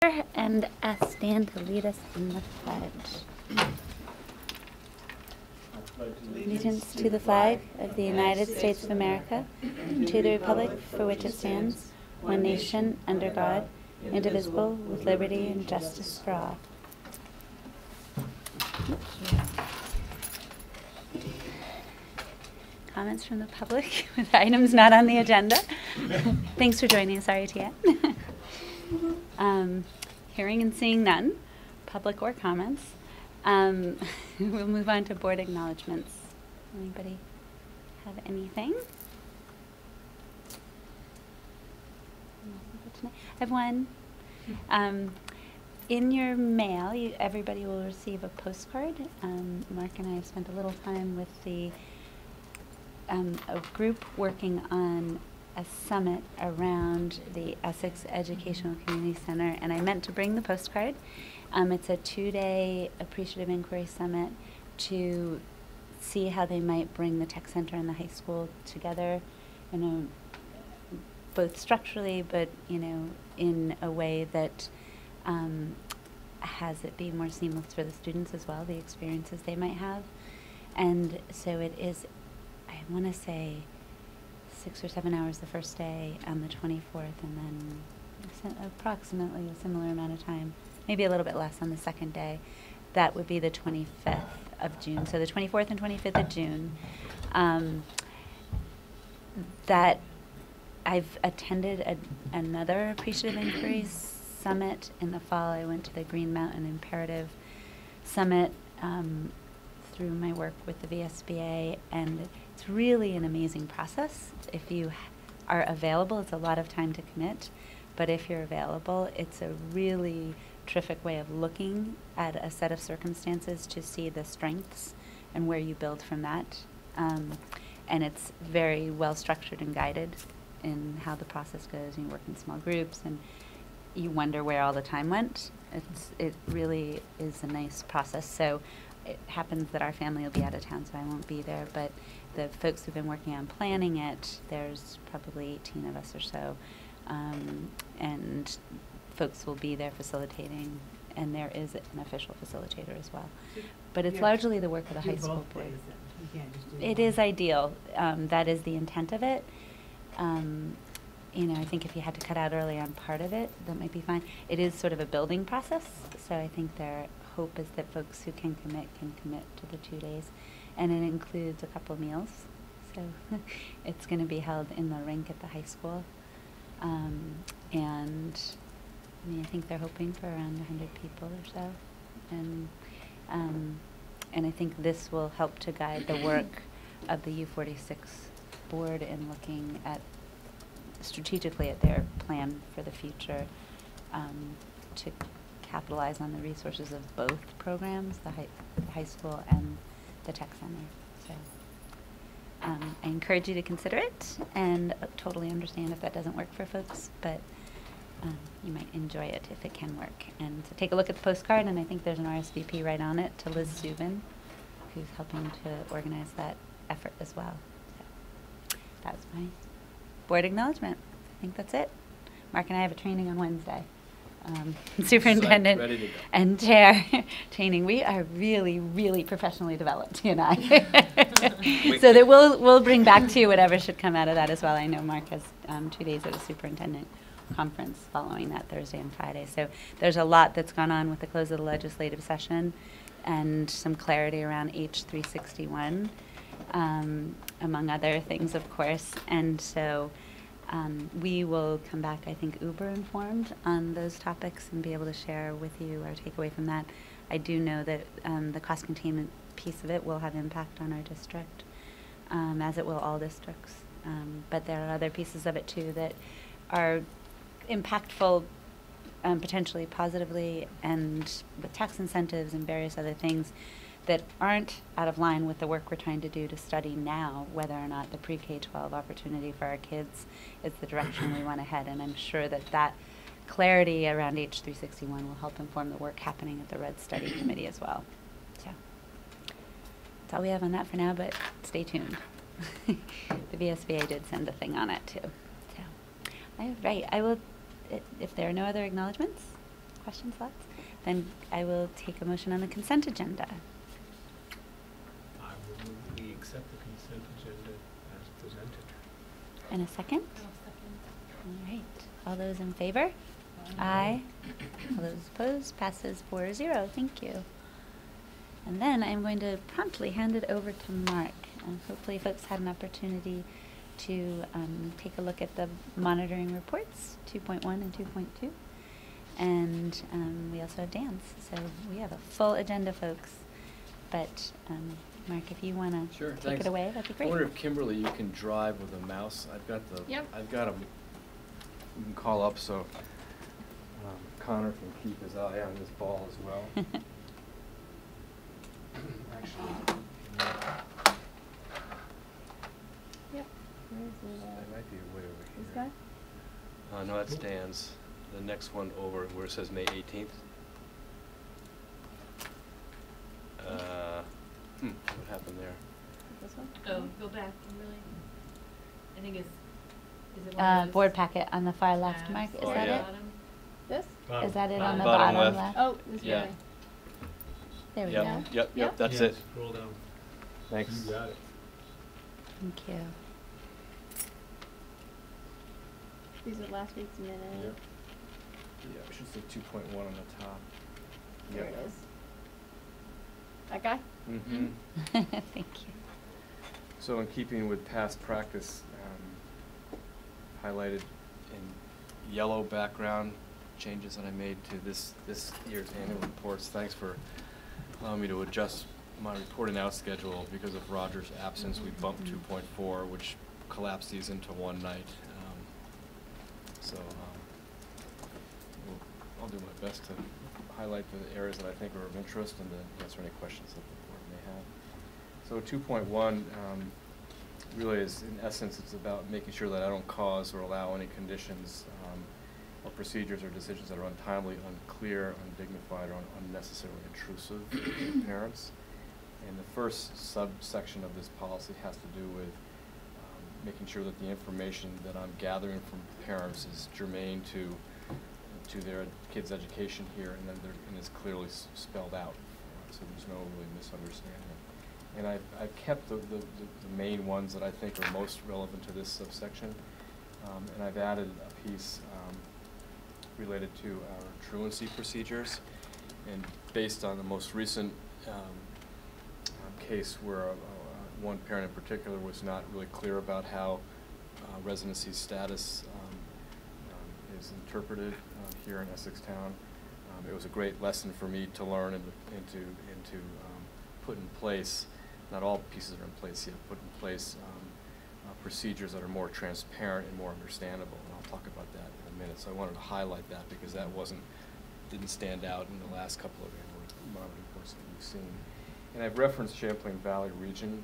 And stand to lead us in the pledge. Allegiance to the flag of the United States of America, and to the republic for which it stands, one nation, under God, indivisible, with liberty and justice for all. Comments from the public with items not on the agenda? Thanks for joining us, Tia. Hearing and seeing none, public or comments. We'll move on to board acknowledgements. Anybody have anything? I have one. In your mail, everybody will receive a postcard. Mark and I have spent a little time with a group working on a summit around the Essex Educational Community Center, and I meant to bring the postcard. It's a 2-day appreciative inquiry summit to see how they might bring the tech center and the high school together, both structurally, but in a way that has it be more seamless for the students as well, the experiences they might have. And so it is, I want to say, 6 or 7 hours the first day on the 24th, and then approximately a similar amount of time, maybe a little bit less on the second day. That would be the 25th of June. So the 24th and 25th of June. That I've attended another Appreciative Inquiry Summit in the fall. I went to the Green Mountain Imperative Summit through my work with the VSBA, and it's really an amazing process. If you are available, it's a lot of time to commit, but if you're available, it's a really terrific way of looking at a set of circumstances to see the strengths and where you build from that. And it's very well structured and guided in how the process goes. You work in small groups and you wonder where all the time went. It really is a nice process. So it happens that our family will be out of town, so I won't be there, but the folks who've been working on planning it, there's probably 18 of us or so, and folks will be there facilitating, and there is an official facilitator as well. But it's largely the work of the high school board. It is ideal. That is the intent of it. I think if you had to cut out early on part of it, that might be fine. It is sort of a building process, so I think their hope is that folks who can commit to the 2 days. And it includes a couple meals. So it's going to be held in the rink at the high school. And I think they're hoping for around 100 people or so. And I think this will help to guide the work of the U46 board in looking at strategically at their plan for the future, to capitalize on the resources of both programs, the high school and the tech center. So I encourage you to consider it, and totally understand if that doesn't work for folks, but you might enjoy it if it can work. And so take a look at the postcard, and I think there's an RSVP right on it to Liz Subin, who's helping to organize that effort as well. So that was my board acknowledgement. I think that's it. Mark and I have a training on Wednesday. Superintendent and chair training. We are really, really professionally developed, he and I. So that we'll bring back to you whatever should come out of that as well. I know Mark has 2 days at a superintendent conference following that Thursday and Friday. So there's a lot that's gone on with the close of the legislative session and some clarity around H361, among other things, of course. And so we will come back, I think, uber informed on those topics and be able to share with you our takeaway from that. I do know that the cost containment piece of it will have impact on our district, as it will all districts. But there are other pieces of it too that are impactful, potentially positively, and with tax incentives and various other things that aren't out of line with the work we're trying to do to study now whether or not the pre-K-12 opportunity for our kids is the direction we want to head. And I'm sure that that clarity around H361 will help inform the work happening at the Red Study Committee as well. So that's all we have on that for now, but stay tuned. The VSBA did send a thing on it too. So, all right, I will, if there are no other acknowledgements, questions, thoughts? Then I will take a motion on the consent agenda. I will move we accept the consent agenda as presented. And a second? I'll second. All right. All those in favor? Aye. All those opposed? Passes 4-0. Thank you. And then I'm going to promptly hand it over to Mark. Hopefully folks had an opportunity to take a look at the monitoring reports, 2.1 and 2.2. And we also have Dan's. So we have a full agenda, folks. But Mark, if you want to take it away, that'd be great. I wonder if Kimberly, you can drive with a mouse. I've got the. Yep. I've got him. You can call up so Connor can keep his eye on this ball as well. Actually, Yep. Where's it might be way over here. this guy? No, that's Dan's. The next one over where it says May 18th. What happened there? This one? Oh, go back, Kimberly. I think it's, is it one of those Board packet on the far left, tabs Mark. Is Oh, that yeah. it? bottom? This? Is that it on the Bottom bottom left. left? Oh, this Yeah. guy. There we Yep. go. Yep. Yep. That's Yes, it. Scroll down. Thanks. You got it. Thank you. These are last week's minutes. Yep. Yeah, we should say 2.1 on the top. There it is. That guy? Mm-hmm. Thank you. So in keeping with past practice, highlighted in yellow background changes that I made to this year's annual reports. Thanks for allowing me to adjust my reporting out schedule. Because of Roger's absence, we bumped 2.4, which collapsed these into one night. I'll do my best to highlight the areas that I think are of interest and to answer any questions that the board may have. So 2.1 really is, in essence, it's about making sure that I don't cause or allow any conditions or procedures or decisions that are untimely, unclear, undignified, or unnecessarily intrusive to parents. And the first subsection of this policy has to do with making sure that the information that I'm gathering from parents is germane to their kids' education here, and then and is clearly spelled out, so there's no really misunderstanding. And I've kept the main ones that I think are most relevant to this subsection, and I've added a piece related to our truancy procedures, and based on the most recent case where one parent in particular was not really clear about how residency status is interpreted here in Essex Town. It was a great lesson for me to learn and to put in place. Not all pieces are in place yet. Put in place procedures that are more transparent and more understandable. And I'll talk about that in a minute. So I wanted to highlight that because that didn't stand out in the last couple of monitoring reports that we've seen. And I've referenced Champlain Valley Region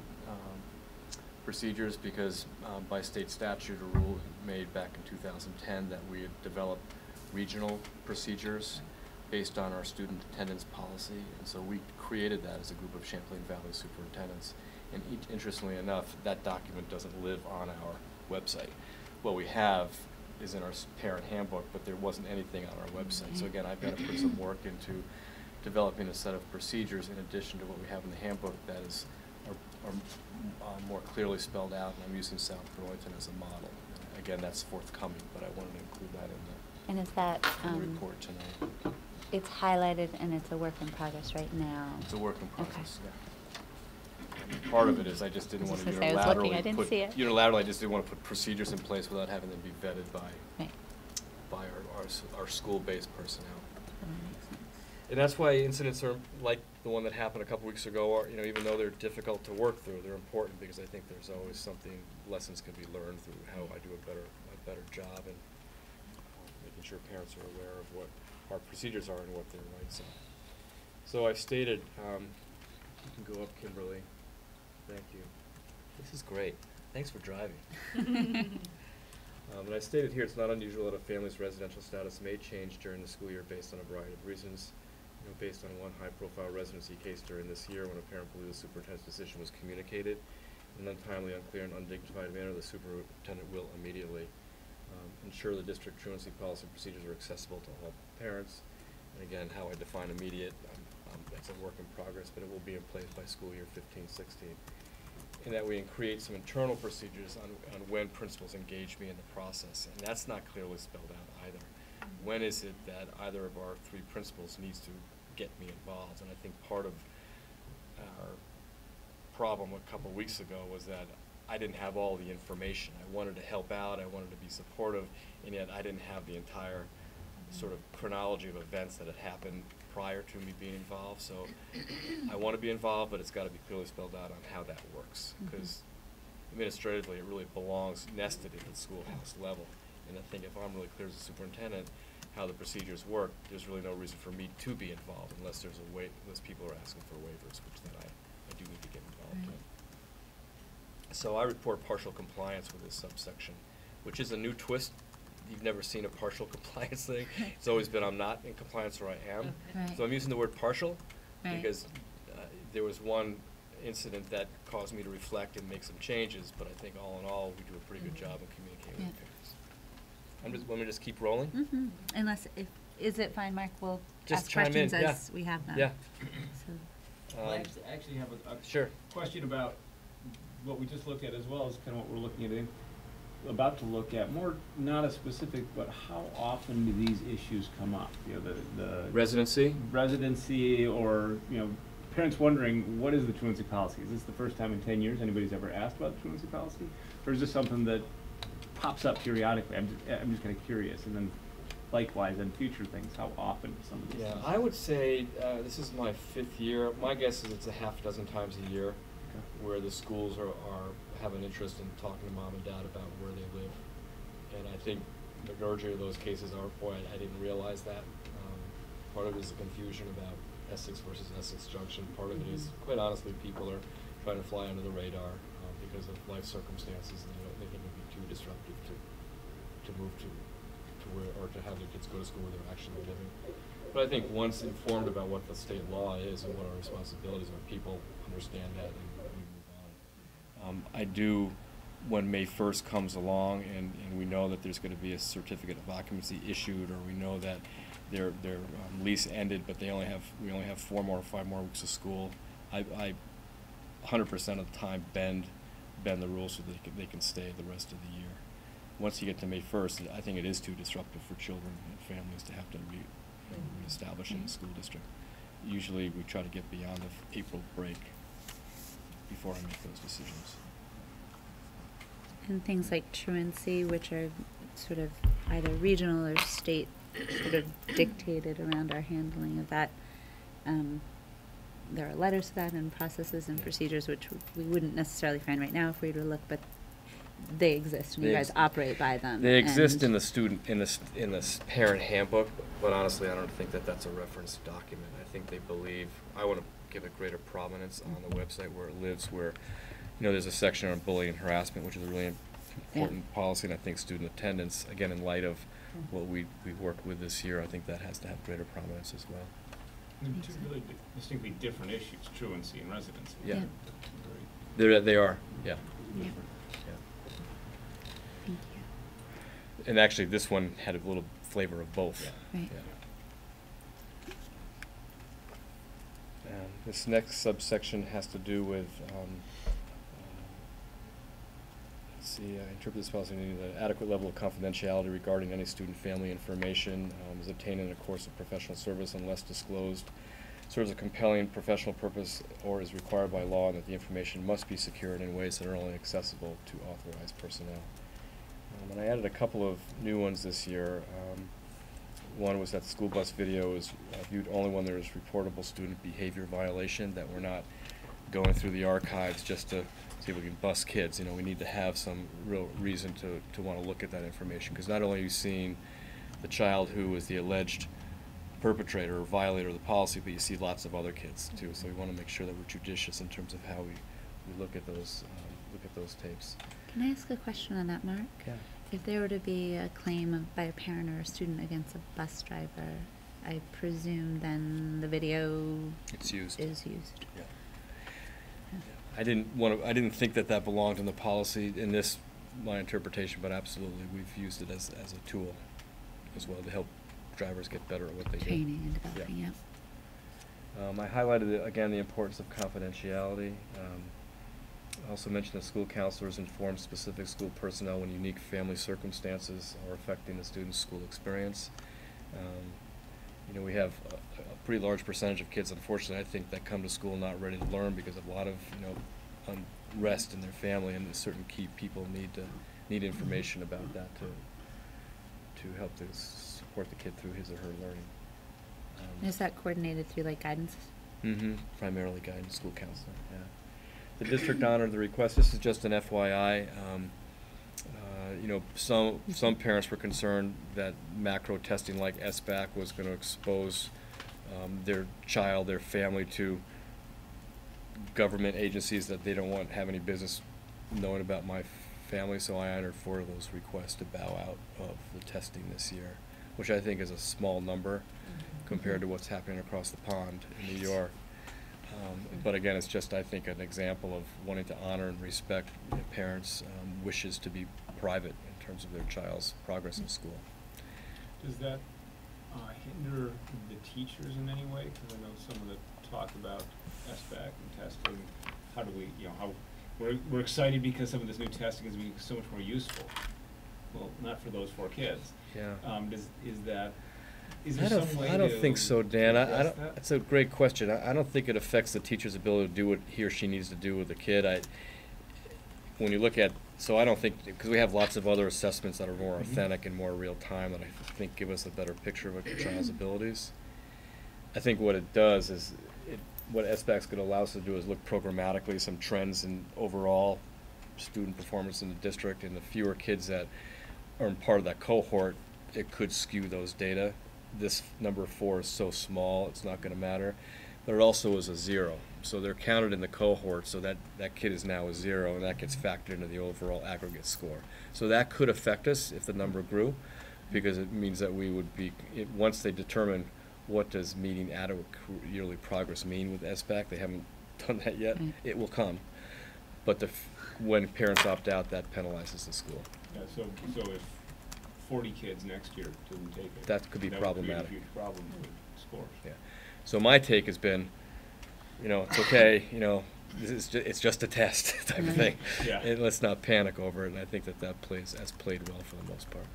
procedures because by state statute, a rule made back in 2010 that we had developed regional procedures based on our student attendance policy. And so we created that as a group of Champlain Valley superintendents. And interestingly enough, that document doesn't live on our website. What we have is in our parent handbook, but there wasn't anything on our website. So again, I've got to put some work into developing a set of procedures in addition to what we have in the handbook that are more clearly spelled out, and I'm using South Burlington as a model. Again, that's forthcoming, but I wanted to include that And is that in the report tonight. it's highlighted and it's a work in progress right now? It's a work in Okay. progress, yeah. And part of it is I just didn't want to I was looking, I unilaterally didn't put see it. unilaterally. I just didn't want to put procedures in place without having them be vetted by Right. our school-based personnel. That makes sense. And that's why incidents are like the one that happened a couple weeks ago are, even though they're difficult to work through, they're important because I think there's always lessons can be learned through how I do a better job in making sure parents are aware of what our procedures are and what their rights are. So I've stated, you can go up, Kimberly. Thank you. This is great. Thanks for driving. And I stated here, it's not unusual that a family's residential status may change during the school year based on a variety of reasons. Based on one high-profile residency case during this year when a parent believed the superintendent's decision was communicated in an untimely, unclear, and undignified manner, the superintendent will immediately ensure the district truancy policy procedures are accessible to all parents, And again, how I define immediate, that's a work in progress, but it will be in place by school year 15-16. And that we create some internal procedures on when principals engage me in the process, and that's not clearly spelled out either. When is it that either of our three principals needs to get me involved? And I think part of our problem a couple weeks ago was that I didn't have all the information. I wanted to help out, I wanted to be supportive, and yet I didn't have the entire sort of chronology of events that had happened prior to me being involved. So I want to be involved, but it's got to be clearly spelled out on how that works, because administratively it really belongs nested at the schoolhouse level. And I think if I'm really clear as a superintendent how the procedures work, there's really no reason for me to be involved unless there's unless people are asking for waivers, which then I do need to get involved in. So I report partial compliance with this subsection, which is a new twist. You've never seen a partial compliance thing. It's always been I'm not in compliance or I am. Okay. Right. So I'm using the word partial Right. because there was one incident that caused me to reflect and make some changes, but I think all in all, we do a pretty good job of communicating with parents. Want me to just keep rolling? Unless, is it fine, Mark? We'll Just ask chime in, questions yeah. as we have them. Yeah. So, I actually have a Sure. question about what we just looked at, as well as kind of what we're looking at, about to look at, more not as specific, but how often do these issues come up? You know, the Residency? residency, or, you know, parents wondering, what is the truancy policy? Is this the first time in 10 years anybody's ever asked about the truancy policy? Or is this something that pops up periodically? I'm just kind of curious. And then likewise on future things, how often some of these Yeah, things? I would say this is my 5th year. My guess is it's a half dozen times a year where the schools have an interest in talking to mom and dad about where they live. And I think the majority of those cases are, boy, I didn't realize that. Part of it is the confusion about Essex versus Essex Junction. Part of it is, quite honestly, people are trying to fly under the radar because of life circumstances, and they think it would be too disruptive to move to where, or to have their kids go to school where they're actually living. But I think once informed about what the state law is and what our responsibilities are, people understand that and we move on. I do, when May 1st comes along and we know that there's going to be a certificate of occupancy issued, or we know that their lease ended, but we only have 5 more weeks of school, I 100% of the time bend the rules so that they can stay the rest of the year. Once you get to May 1st, I think it is too disruptive for children and families to have to reestablish in the school district. Usually we try to get beyond the April break before I make those decisions. and things like truancy, which are sort of either regional or state sort of dictated around our handling of that. There are letters to that and processes and procedures which we wouldn't necessarily find right now if we were to look, but they exist and you guys operate by them. They exist and in the parent handbook, but honestly, I don't think that that's a reference document. I think they believe, I want to give it greater prominence on the website where it lives, where, there's a section on bullying and harassment, which is a really important policy, and I think student attendance, again, in light of what we've worked with this year, I think that has to have greater prominence as well. And two really distinctly different issues, truancy and residency. Yeah. Very They are, yeah. Yeah. Yeah. Thank you. And actually, this one had a little flavor of both. Right. And this next subsection has to do with, let's see, I interpret this policy needing an adequate level of confidentiality regarding any student family information is obtained in the course of professional service unless disclosed, serves a compelling professional purpose, or is required by law, and that the information must be secured in ways that are only accessible to authorized personnel. And I added a couple of new ones this year. One was that the school bus video is viewed only when there is reportable student behavior violation, that we're not going through the archives just to see if we can bust kids. We need to have some real reason to want to look at that information, because not only are you seeing the child who is the alleged perpetrator or violator of the policy, but you see lots of other kids too. So we want to make sure that we're judicious in terms of how we look at those tapes. Can I ask a question on that, Mark? Yeah. If there were to be a claim by a parent or a student against a bus driver, I presume then the video It's used. is used. Yeah. I didn't think that belonged in the policy in this, my interpretation, but absolutely, we've used it as a tool as well to help drivers get better at what they do. Training and developing, yeah. I highlighted, again, the importance of confidentiality. I also mentioned that school counselors inform specific school personnel when unique family circumstances are affecting the student's school experience. You know, we have a pretty large percentage of kids, unfortunately, I think, that come to school not ready to learn because of a lot of, you know, unrest in their family, and certain key people need information about that to help to support the kid through his or her learning. Is that coordinated through like guidance? Mm-hmm. Primarily guidance, school counselor, yeah. The district honored the request. This is just an FYI. You know, some parents were concerned that macro testing like SBAC was going to expose their child, their family to government agencies that they don't want to have any business knowing about my family, so I honored 4 of those requests to bow out of the testing this year, which I think is a small number compared to what's happening across the pond in New York. But again, it's just, I think, an example of wanting to honor and respect parents' wishes to be private in terms of their child's progress in school. Does that hinder the teachers in any way? Because I know some of the talk about SBAC and testing. How do we, you know, how we're excited because some of this new testing is being so much more useful. Well, not for those 4 kids. Yeah. Is there some way I don't to think so, Dan. I don't. that? That's a great question. I don't think it affects the teacher's ability to do what he or she needs to do with the kid. When you look at, so I don't think, because we have lots of other assessments that are more authentic and more real time that I think give us a better picture of a child's abilities. I think what it does is, what SBAC's going to allow us to do is look programmatically some trends in overall student performance in the district, and the fewer kids that are in part of that cohort, it could skew those data. This number 4 is so small, it's not going to matter. But it also is a 0. So they're counted in the cohort, so that kid is now a 0, and that gets factored into the overall aggregate score. So that could affect us if the number grew, because it means that we would be, once they determine what does meeting adequate yearly progress mean with SBAC, they haven't done that yet, it will come. But when parents opt out, that penalizes the school. Yeah, so if 40 kids next year didn't take it, that could be problematic. Would be a huge problem with scores. Yeah. So my take has been, you know, it's okay, you know, it's just a test type of thing. Yeah. And let's not panic over it, and I think that has played well for the most part.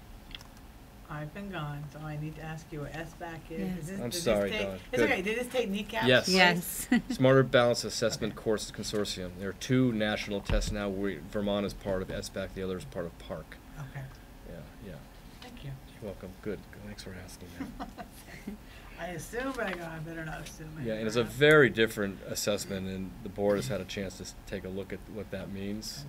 I've been gone, so I need to ask you what SBAC is. Yeah. Is this, I'm did sorry, this take, Dawn. It's Good. okay. Did this take kneecaps? Yes. Yes. Smarter Balanced Assessment Courses Consortium. There are 2 national tests now. Vermont is part of SBAC, the other is part of PARC. Okay. Yeah. Thank you. You're welcome. Good. Thanks for asking that. I assume, but I better not assume. Yeah, and it's a very different assessment, and the board has had a chance to take a look at what that means.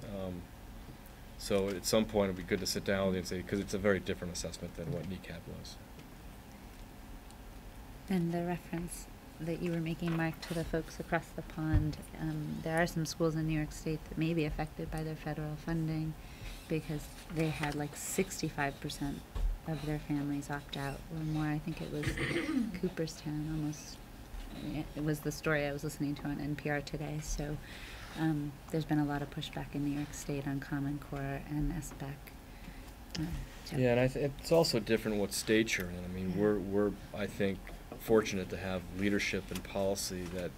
So at some point, it'd be good to sit down with you and say, because it's a very different assessment than what NECAP was. And the reference that you were making, Mark, to the folks across the pond, there are some schools in New York State that may be affected by their federal funding because they had like 65% of their families opt out or more. I think it was Cooperstown almost. It was the story I was listening to on NPR today. So there's been a lot of pushback in New York State on Common Core and SBAC. Yeah, and it's also different what state you're in. I mean, we're I think fortunate to have leadership and policy that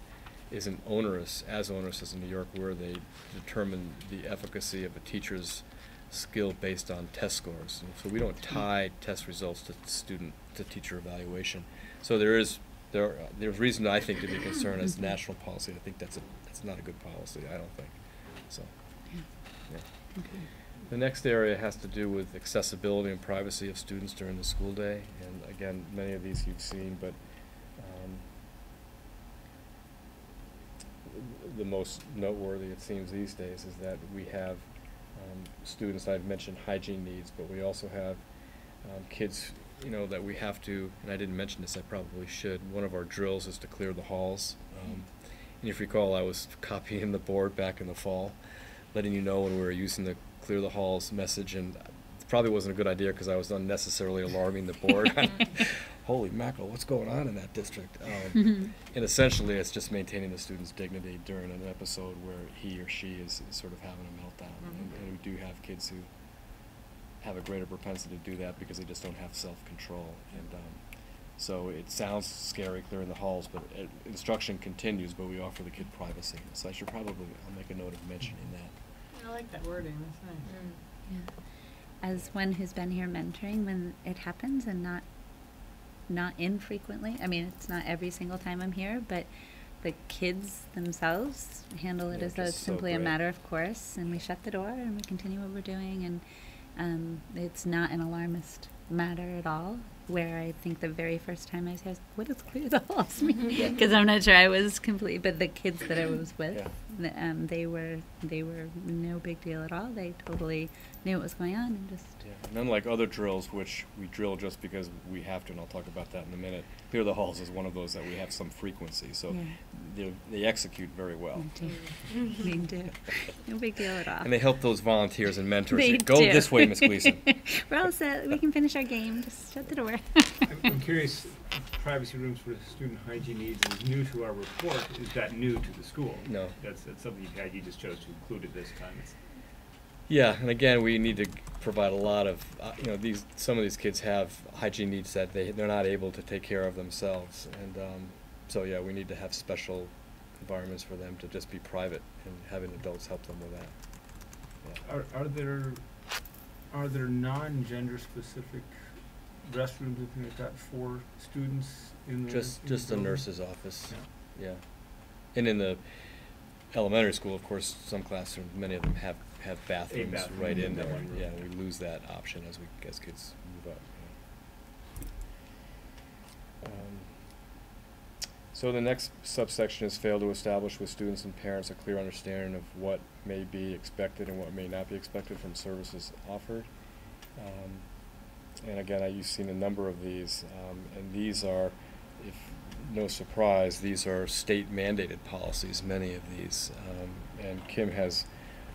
isn't as onerous as in New York, where they determine the efficacy of a teacher's skill based on test scores. And so we don't tie test results to teacher evaluation. So there's reason, I think, to be concerned as national policy. I think that's not a good policy, I don't think. So, yeah. Okay. The next area has to do with accessibility and privacy of students during the school day. And again, many of these you've seen, but the most noteworthy, it seems these days, is that we have students. I've mentioned hygiene needs, but we also have kids, you know, that we have to, and I didn't mention this, I probably should. One of our drills is to clear the halls. And if you recall, I was copying the board back in the fall, letting you know when we were using the clear the halls message, and it probably wasn't a good idea because I was unnecessarily alarming the board. Holy mackerel, what's going on in that district? And essentially, it's just maintaining the student's dignity during an episode where he or she is sort of having a meltdown. And we do have kids who have a greater propensity to do that because they just don't have self-control. And So it sounds scary clearing the halls, but instruction continues, but we offer the kid privacy. So I should probably, I'll make a note of mentioning that. I like that wording, that's nice. Yeah. As one who's been here mentoring, when it happens and not infrequently, I mean, it's not every single time I'm here, but the kids themselves handle it Yeah, as though just it's so simply a great. matter of course, and we shut the door and we continue what we're doing, and it's not an alarmist matter at all. Where I think the very first time I was, what does clear the halls mean? Because I'm not sure I was complete, but the kids that I was with, they were no big deal at all. They totally knew what was going on and just. Yeah. And unlike other drills, which we drill just because we have to, and I'll talk about that in a minute, clear the halls is one of those that we have some frequency, so they execute very well. They do. No big deal at all. And they help those volunteers and mentors. They Say, Go do. this way, Miss Gleason. We're all set. We can finish our game. Just shut the door. I'm curious, privacy rooms for student hygiene needs is new to our report. Is that new to the school? No. That's something you've had, you just chose to include it this time. Yeah, and again, we need to provide a lot of, some of these kids have hygiene needs that they're not able to take care of themselves, and so yeah, we need to have special environments for them to just be private, and having adults help them with that. Yeah. Are there non-gender specific restrooms, anything like that, for students in the Just the building? nurse's office. Yeah. And in the elementary school, of course, some classrooms, many of them have bathrooms bathroom right in in that there. one room. Yeah, and we lose that option as kids move up. So the next subsection is fail to establish with students and parents a clear understanding of what may be expected and what may not be expected from services offered. And again, you've seen a number of these, and these are, if no surprise, these are state mandated policies, many of these, and Kim has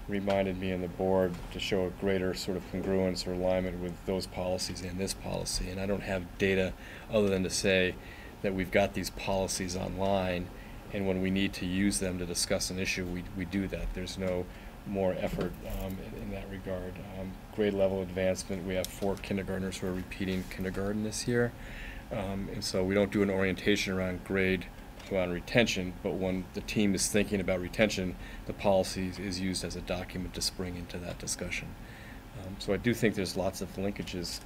reminded me and the board to show a greater sort of congruence or alignment with those policies and this policy, and I don't have data other than to say that we've got these policies online, and when we need to use them to discuss an issue, we do that. There's no more effort in that regard. Grade level advancement, we have 4 kindergartners who are repeating kindergarten this year, and so we don't do an orientation around grade around retention, but when the team is thinking about retention, the policy is used as a document to spring into that discussion. So I do think there's lots of linkages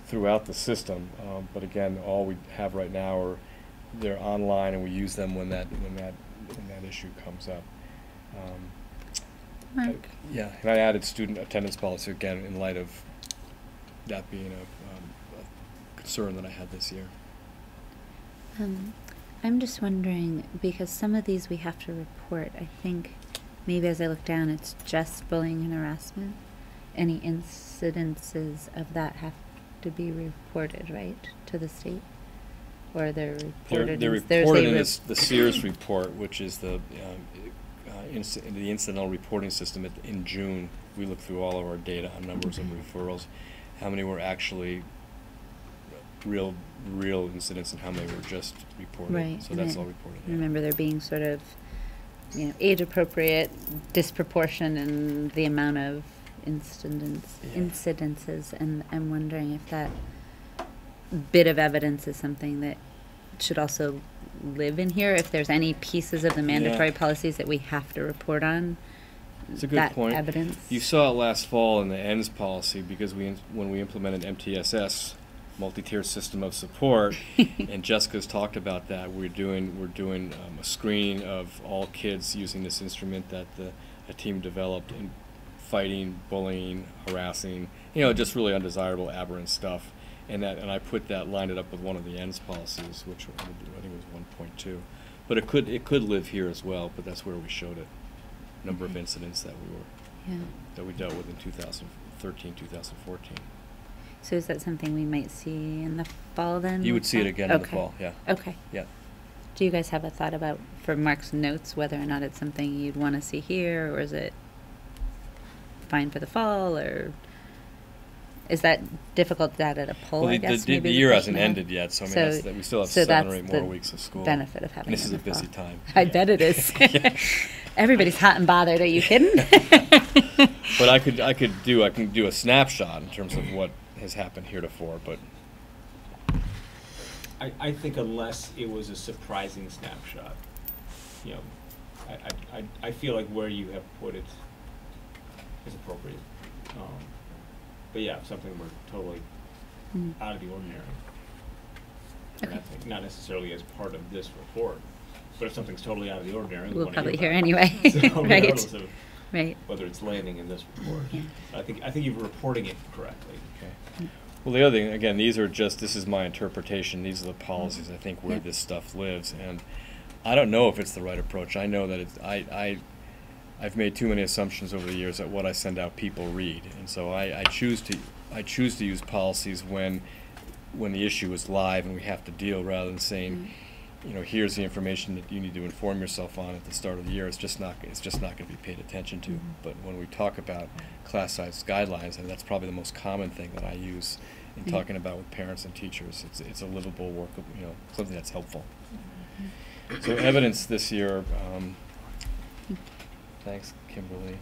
throughout the system, but again, all we have right now are they're online, and we use them when that issue comes up. Mark. Yeah, and I added student attendance policy again in light of that being a concern that I had this year. I'm just wondering, because some of these we have to report, I think maybe as I look down, it's just bullying and harassment. Any incidences of that have to be reported, right, to the state? Or they're reported? They're reported in the Sears report, which is the incidental reporting system. In June, we look through all of our data on numbers of referrals, how many were actually real incidents and how many were just reported. Right. So that's all reported. I remember there being sort of, age appropriate disproportion in the amount of incidences, and I'm wondering if that bit of evidence is something that should also live in here, if there's any pieces of the mandatory policies that we have to report on. It's a good that point. Evidence. You saw it last fall in the ENDS policy, because when we implemented MTSS, multi-tiered system of support, and Jessica's talked about that. We're doing a screening of all kids using this instrument that a team developed in fighting, bullying, harassing, just really undesirable, aberrant stuff. And I lined it up with one of the ENDS policies, which I think was 1.2. But it could live here as well. But that's where we showed it. Number of incidents that we dealt with in 2013, 2014. So is that something we might see in the fall then? You would see it again in the fall, yeah. Okay. Yeah. Do you guys have a thought about, for Mark's notes, whether or not it's something you'd want to see here, or is it fine for the fall, or is that difficult data to pull? Well, I guess the maybe year question hasn't I have. ended yet, so I mean So- we still have so 7 or that's 8 more the weeks of school. benefit of having And this it is in a the busy fall. time. I bet it is. Yeah. Everybody's hot and bothered. Are you kidding? But I can do a snapshot in terms of what has happened heretofore, but I think unless it was a surprising snapshot, you know, I feel like where you have put it is appropriate. But yeah, something we're totally out of the ordinary. And I Okay. think not necessarily as part of this report, but if something's totally out of the ordinary, we We'll wanna probably hear hear about it. anyway. So Right. regardless of Right. whether it's landing in this report. Yeah. I think you're reporting it correctly. Okay. Well, the other thing, again, this is my interpretation. These are the policies, I think, where Yeah. this stuff lives. And I don't know if it's the right approach. I know that I've made too many assumptions over the years that what I send out people read. And so I choose to use policies when the issue is live and we have to deal, rather than saying, you know, here's the information that you need to inform yourself on at the start of the year. It's just not going to be paid attention to. But when we talk about class size guidelines, and that's probably the most common thing that I use in talking about with parents and teachers, it's a livable, workable, you know, something that's helpful. So evidence this year, thanks, Kimberly,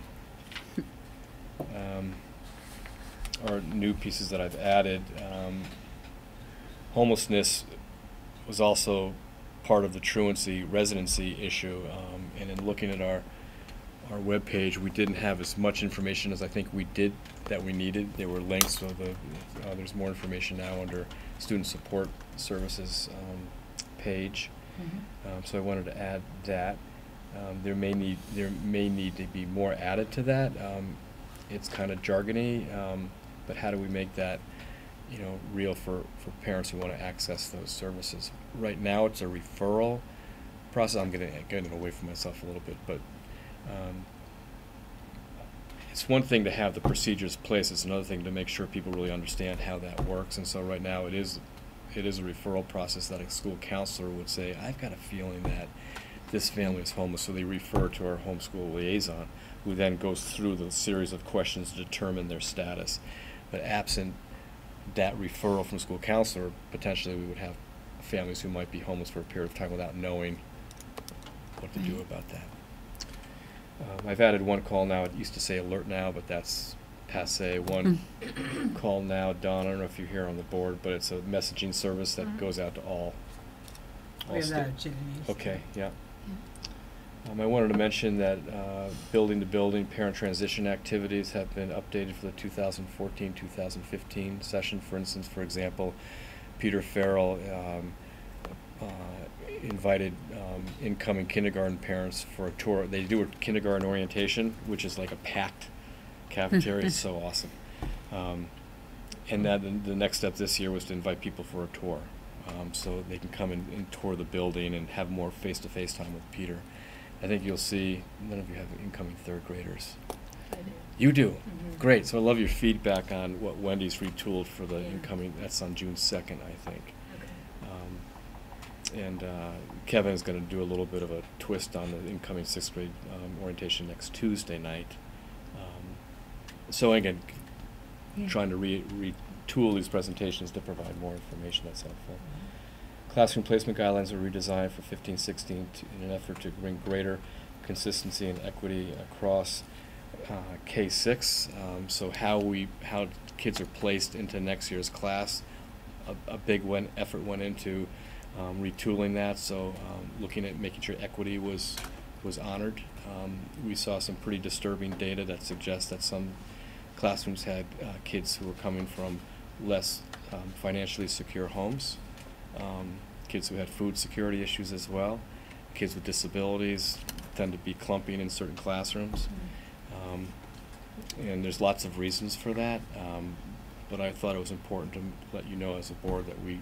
are new pieces that I've added. Homelessness was also part of the truancy residency issue, and in looking at our webpage, we didn't have as much information as I think we did that we needed. There were links, so there's more information now under student support services page. So I wanted to add that. There may need to be more added to that. It's kind of jargony, but how do we make that, you know, real for parents who want to access those services? Right now, it's a referral process. I'm getting away from myself a little bit, but it's one thing to have the procedures in place. It's another thing to make sure people really understand how that works. And so right now, it is a referral process that a school counselor would say, I've got a feeling that this family is homeless, so they refer to our homeschool liaison, who then goes through the series of questions to determine their status. But absent that referral from school counselor, potentially we would have families who might be homeless for a period of time without knowing what to do about that. I've added one call now. It used to say alert now, but that's passe. One call now, Dawn, I don't know if you're here on the board, but it's a messaging service that goes out to all We have that sta- at Chittenango. Okay, yeah. I wanted to mention that building to building parent transition activities have been updated for the 2014-2015 session. For instance, for example, Peter Farrell invited incoming kindergarten parents for a tour. They do a kindergarten orientation, which is like a packed cafeteria. It's so awesome. And then the next step this year was to invite people for a tour, so they can come and tour the building and have more face-to-face time with Peter. I think you'll see, none of you have incoming third graders. I do. You do? Mhm. Great. So I love your feedback on what Wendy's retooled for the Yeah. incoming, that's on June 2nd, I think. Okay. And Kevin is going to do a little bit of a twist on the incoming 6th grade orientation next Tuesday night. So again, Yeah. trying to retool these presentations to provide more information that's helpful. Classroom placement guidelines are redesigned for 15-16 in an effort to bring greater consistency and equity across K-6. So how kids are placed into next year's class, a big effort went into retooling that. So looking at making sure equity was honored. We saw some pretty disturbing data that suggests that some classrooms had kids who were coming from less financially secure homes. Kids who had food security issues as well. Kids with disabilities tend to be clumping in certain classrooms. And there's lots of reasons for that, but I thought it was important to let you know as a board that we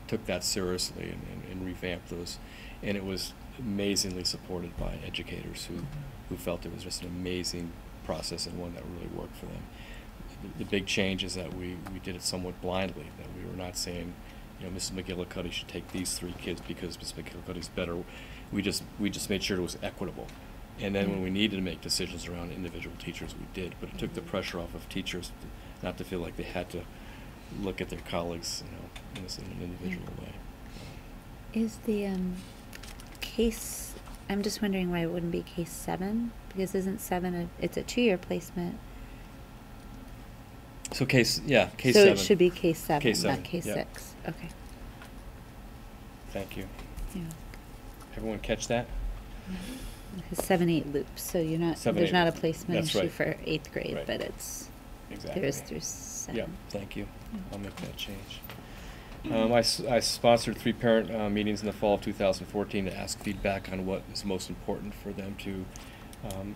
took that seriously and revamped those. And it was amazingly supported by educators who felt it was just an amazing process and one that really worked for them. The big change is that we did it somewhat blindly, that we were not saying, you know, Mrs. McGillicuddy should take these 3 kids because Mrs. McGillicuddy's better. We just made sure it was equitable. And then when we needed to make decisions around individual teachers, we did. But it took the pressure off of teachers not to feel like they had to look at their colleagues, you know, in an individual way. Is the case, I'm just wondering why it wouldn't be case 7, because isn't 7 it's a 2-year placement. So case So 7. it should be case 7, Case 7, not case yeah. 6. Okay. Thank you. Yeah. Everyone catch that? It's 7-8 loops, so you're not, 7, there's 8. not a placement That's issue right. for 8th grade, Right. but it's, Exactly. there is through 7. Yeah, thank you. Yeah. I'll make that change. I sponsored 3 parent meetings in the fall of 2014 to ask feedback on what is most important for them to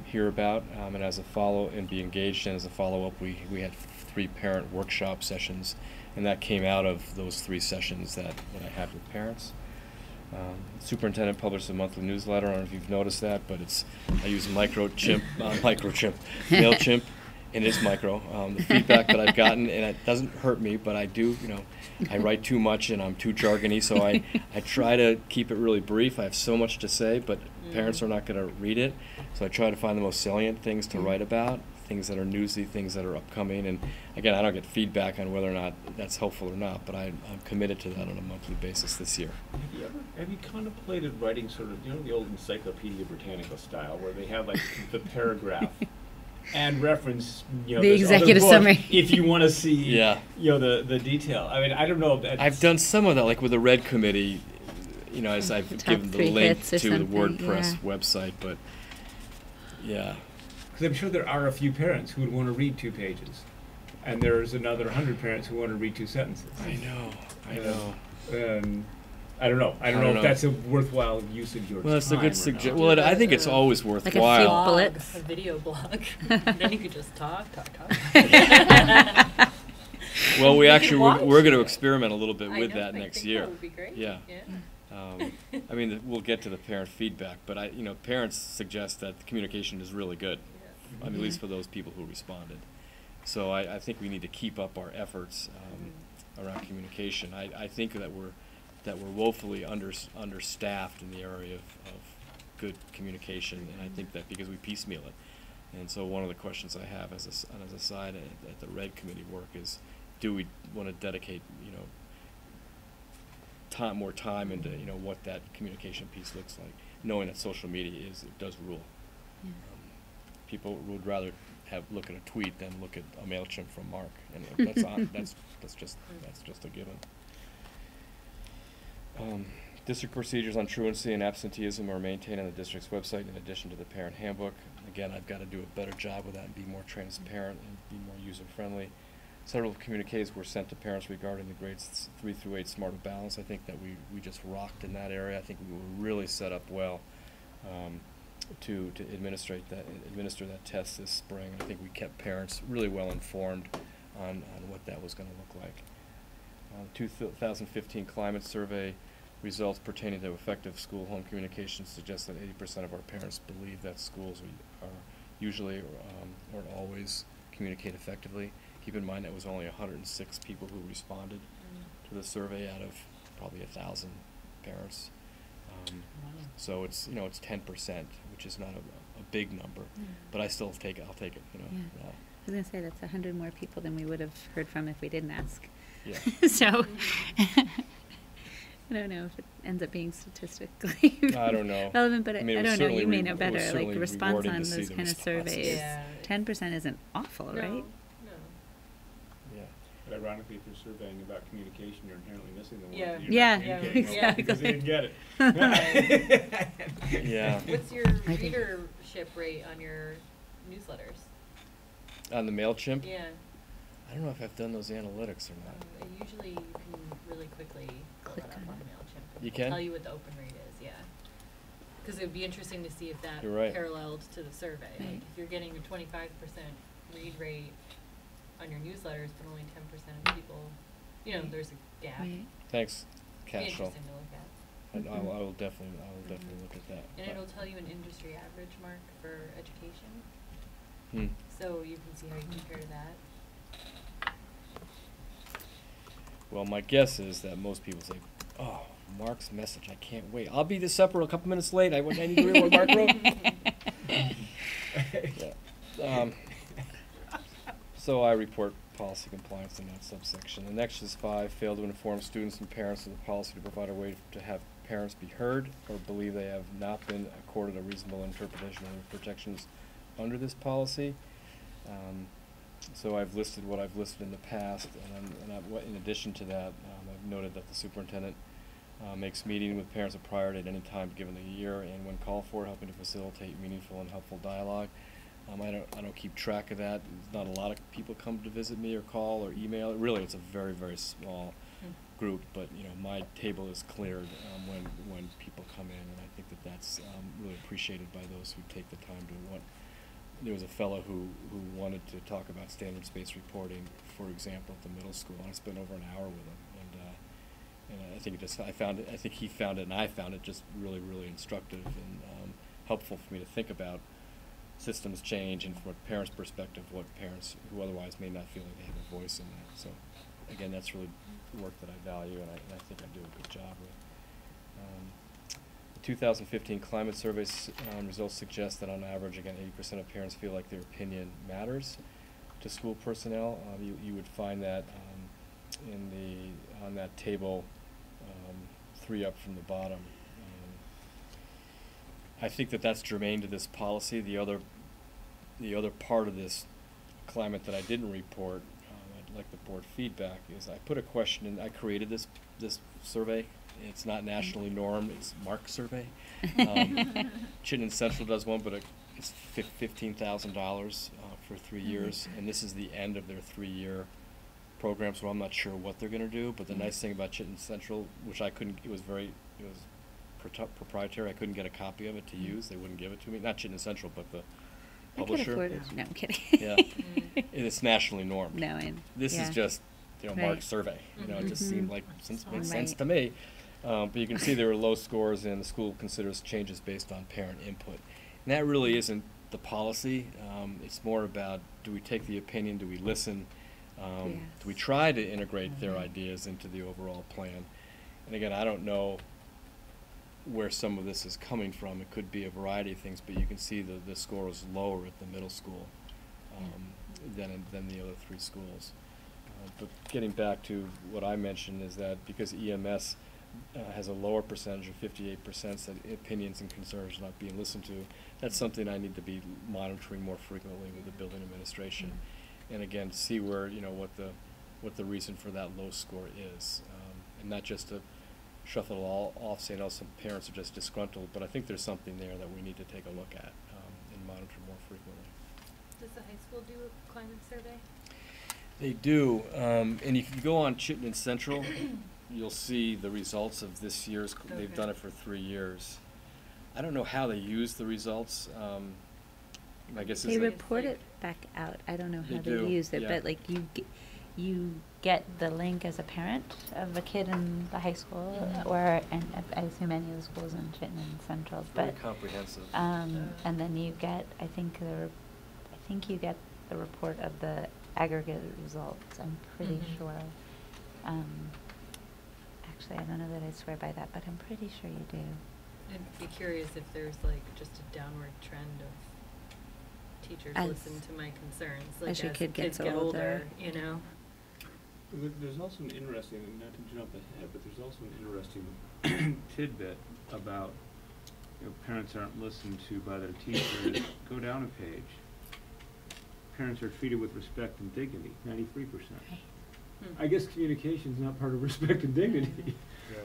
hear about, and as a follow and be engaged in. As a follow-up, we had 3 parent workshop sessions, and that came out of those 3 sessions that I had with parents. Superintendent published a monthly newsletter. I don't know if you've noticed that, but I use MailChimp, and it's micro. The feedback that I've gotten, and it doesn't hurt me, but I do, I write too much and I'm too jargony, so I try to keep it really brief. I have so much to say, but parents are not going to read it, so I try to find the most salient things to write about, things that are newsy, things that are upcoming, and again, I don't get feedback on whether or not that's helpful or not, but I'm committed to that on a monthly basis this year. Have you contemplated writing sort of, the old Encyclopedia Britannica style, where they have like the paragraph and reference, The this executive other book summary. if you want to see, Yeah. The detail. I mean, I don't know if that's... I've done some of that, like with the Red Committee, as I've The top given the 3 link hits or to the something, WordPress yeah. website, but yeah. Because I'm sure there are a few parents who would want to read 2 pages, and there's another 100 parents who want to read 2 sentences. I know. I don't know. I don't know if know. that's a worthwhile use of your time. Well, it's a good or suggestion. not. Well, I think it's always Like a few worthwhile. bullets. A video blog. Then you could just talk. Well, we You actually could we're watch going to it. experiment a little bit I with know, that I next think year. That would be great. Yeah. Yeah. I mean, we'll get to the parent feedback, but parents suggest that the communication is really good. I mean, at least for those people who responded. So I think we need to keep up our efforts around communication. I think that we're woefully understaffed in the area of good communication, and I think that because we piecemeal it. And so one of the questions I have as a side at the Red Committee work is, do we want to dedicate more time into what that communication piece looks like, knowing that social media does rule. Yeah. People would rather look at a tweet than look at a MailChimp from Mark, and that's just a given. District procedures on truancy and absenteeism are maintained on the district's website in addition to the parent handbook. Again, I've got to do a better job with that and be more transparent and be more user-friendly. Several communiques were sent to parents regarding the grades 3 through 8 Smarter Balance. I think that we just rocked in that area. I think we were really set up well to administer that test this spring. I think we kept parents really well informed on what that was going to look like. 2015 climate survey results pertaining to effective school-home communication suggest that 80% of our parents believe that schools are usually or always communicate effectively. Keep in mind that was only 106 people who responded to the survey out of probably 1,000 parents. So it's 10%, which is not a big number, but I'll take it. Yeah. I was going to say that's 100 more people than we would have heard from if we didn't ask. Yeah. So I don't know if it ends up being statistically I don't know. relevant, but I mean, it was don't know. You certainly may know it was better. Like certainly the response rewarding on to see those the kind of responses. surveys, Yeah. 10% isn't awful, right? No. Yeah. But ironically, if you're surveying about communication, you're inherently missing the one Yeah. that you're Yeah. not Yeah, communicating well because they exactly. didn't get it. Yeah. What's your I think- readership rate on your newsletters? On the MailChimp? Yeah. I don't know if I've done those analytics or not. Usually you can really quickly pull Click that up on on it. MailChimp. You It'll can? tell you what the open rate is, yeah. Because it would be interesting to see if that You're right. paralleled to the survey. Like Right. if you're getting a 25% read rate on your newsletters, but only 10% of people, there's a gap. Right. Thanks, It'd be Cashel. interesting to look at. I will definitely look at that. And But- it'll tell you an industry average mark for education, Hmm. so you can see how you compare to that. Well, my guess is that most people say, "Oh, Mark's message! I can't wait. I'll be to supper a couple minutes late. I need to read what Mark wrote." Yeah. So I report policy compliance in that subsection. The next is 5, fail to inform students and parents of the policy to provide a way to have parents be heard or believe they have not been accorded a reasonable interpretation of the protections under this policy. So I've listed what I've listed in the past, and in addition to that, I've noted that the superintendent Makes meeting with parents a priority at any time given the year, and when called for, helping to facilitate meaningful and helpful dialogue. I don't keep track of that. Not a lot of people come to visit me or call or email. Really, it's a very, very small group, but my table is cleared when people come in, and I think that's really appreciated by those who take the time to want. There was a fellow who wanted to talk about standards-based reporting, for example, at the middle school, and I spent over an hour with him, and I think I think he found it, and I found it just really, really instructive and helpful for me to think about systems change, and from a parent's perspective, what parents who otherwise may not feel like they have a voice in that. So, again, that's really work that I value, and I think I do a good job with. The 2015 climate survey results suggest that on average, again, 80% of parents feel like their opinion matters to school personnel. You would find that on that table, 3 up from the bottom. I think that's germane to this policy. The other part of this climate that I didn't report, I'd like the board feedback, is I put a question in. I created this survey. It's not nationally normed. It's Mark's survey. Chittenden Central does one, but it's $15,000 for 3 years, and this is the end of their 3-year program, so I'm not sure what they're going to do. But the nice thing about Chittenden Central, which it was proprietary. I couldn't get a copy of it to use. They wouldn't give it to me. Not Chittenden Central, but the publisher. I could afford it. No, I'm kidding. Yeah, and it's nationally normed. No, this is just Mark's survey. It just seemed like makes sense to me. But you can see there were low scores, and the school considers changes based on parent input. And that really isn't the policy. It's more about, do we take the opinion? Do we listen? Do we try to integrate their ideas into the overall plan? And again, I don't know where some of this is coming from. It could be a variety of things, but you can see the score is lower at the middle school than the other 3 schools. But getting back to what I mentioned is that because EMS has a lower percentage of 58% that opinions and concerns are not being listened to, that's something I need to be monitoring more frequently with the building administration, and again see where what the reason for that low score is, and not just to shuffle it all off saying some parents are just disgruntled, but I think there's something there that we need to take a look at and monitor more frequently. Does the high school do a climate survey? They do, and if you go on Chittenden Central, you'll see the results of this year's. They've done it for 3 years. I don't know how they use the results. I guess they report it back out. I don't know how they use it, but like you get the link as a parent of a kid in the high school, and I assume any of the schools in Chittenden Central. It's very comprehensive. And then you get, I think you get the report of the aggregate results. I'm pretty sure. Actually, I don't know that I swear by that, but I'm pretty sure you do. I'd be curious if there's just a downward trend of teachers listen to my concerns, as your kid gets get older, There's also an interesting, not to jump ahead, but there's also an interesting tidbit about parents aren't listened to by their teachers. Go down a page. Parents are treated with respect and dignity, 93%. Right. I guess communication is not part of respect and dignity.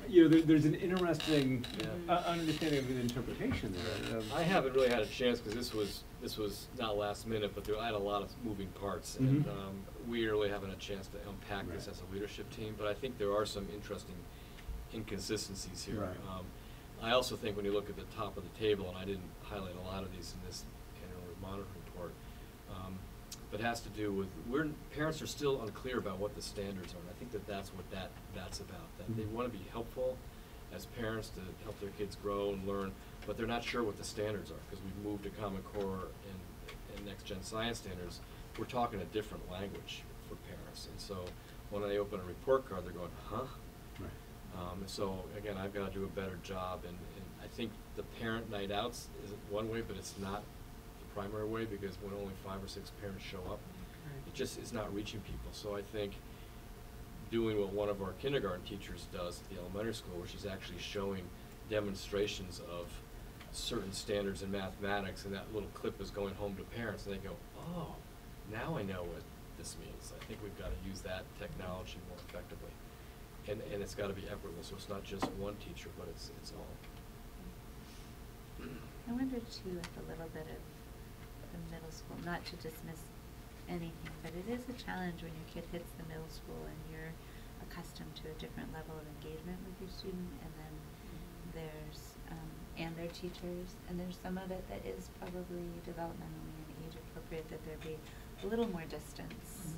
There's an interesting understanding of an interpretation there. I haven't really had a chance because this was not last minute, but I had a lot of moving parts, and we really haven't had a chance to unpack this as a leadership team. But I think there are some interesting inconsistencies here. Right. I also think when you look at the top of the table, and I didn't highlight a lot of these in this annual monitoring report, but has to do with parents are still unclear about what the standards are. And I think that's what that's about. That they want to be helpful as parents to help their kids grow and learn, but they're not sure what the standards are because we've moved to Common Core and Next Gen Science standards. We're talking a different language for parents, and so when they open a report card, they're going, huh? Right. So again, I've got to do a better job, and I think the parent night outs is one way, but it's not the primary way because when only 5 or 6 parents show up, it just is not reaching people. So I think doing what one of our kindergarten teachers does at the elementary school, where she's actually showing demonstrations of certain standards in mathematics, and that little clip is going home to parents, and they go, oh, now I know what this means. I think we've got to use that technology more effectively. and it's gotta be equitable, so it's not just one teacher, but it's all. I wonder too, with a little bit of the middle school, not to dismiss anything, but it is a challenge when your kid hits the middle school and you're accustomed to a different level of engagement with your student, and then there's, and their teachers, and there's some of it that is probably developmentally and age appropriate, that there be a little more distance,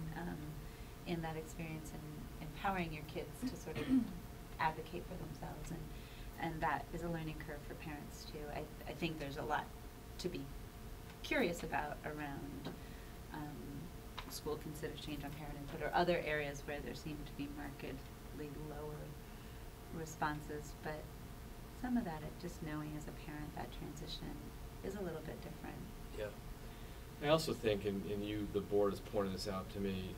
in that experience, and empowering your kids to sort of advocate for themselves, and that is a learning curve for parents too. I think there's a lot to be curious about around school considers change on parent input, or other areas where there seem to be markedly lower responses, but some of that, just knowing as a parent that transition is a little bit different. Yeah. I also think, and you, the board has pointed this out to me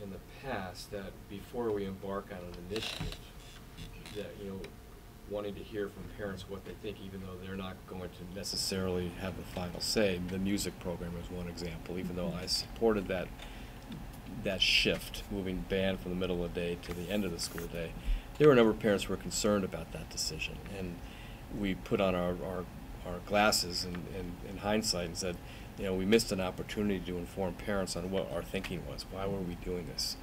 in the past, that before we embark on an initiative, that, you know, wanting to hear from parents what they think, even though they're not going to necessarily have the final say. The music program is one example. Even though I supported that shift, moving band from the middle of the day to the end of the school day, there were a number of parents who were concerned about that decision, and we put on our glasses in hindsight and said, you know, we missed an opportunity to inform parents on what our thinking was. Why were we doing this?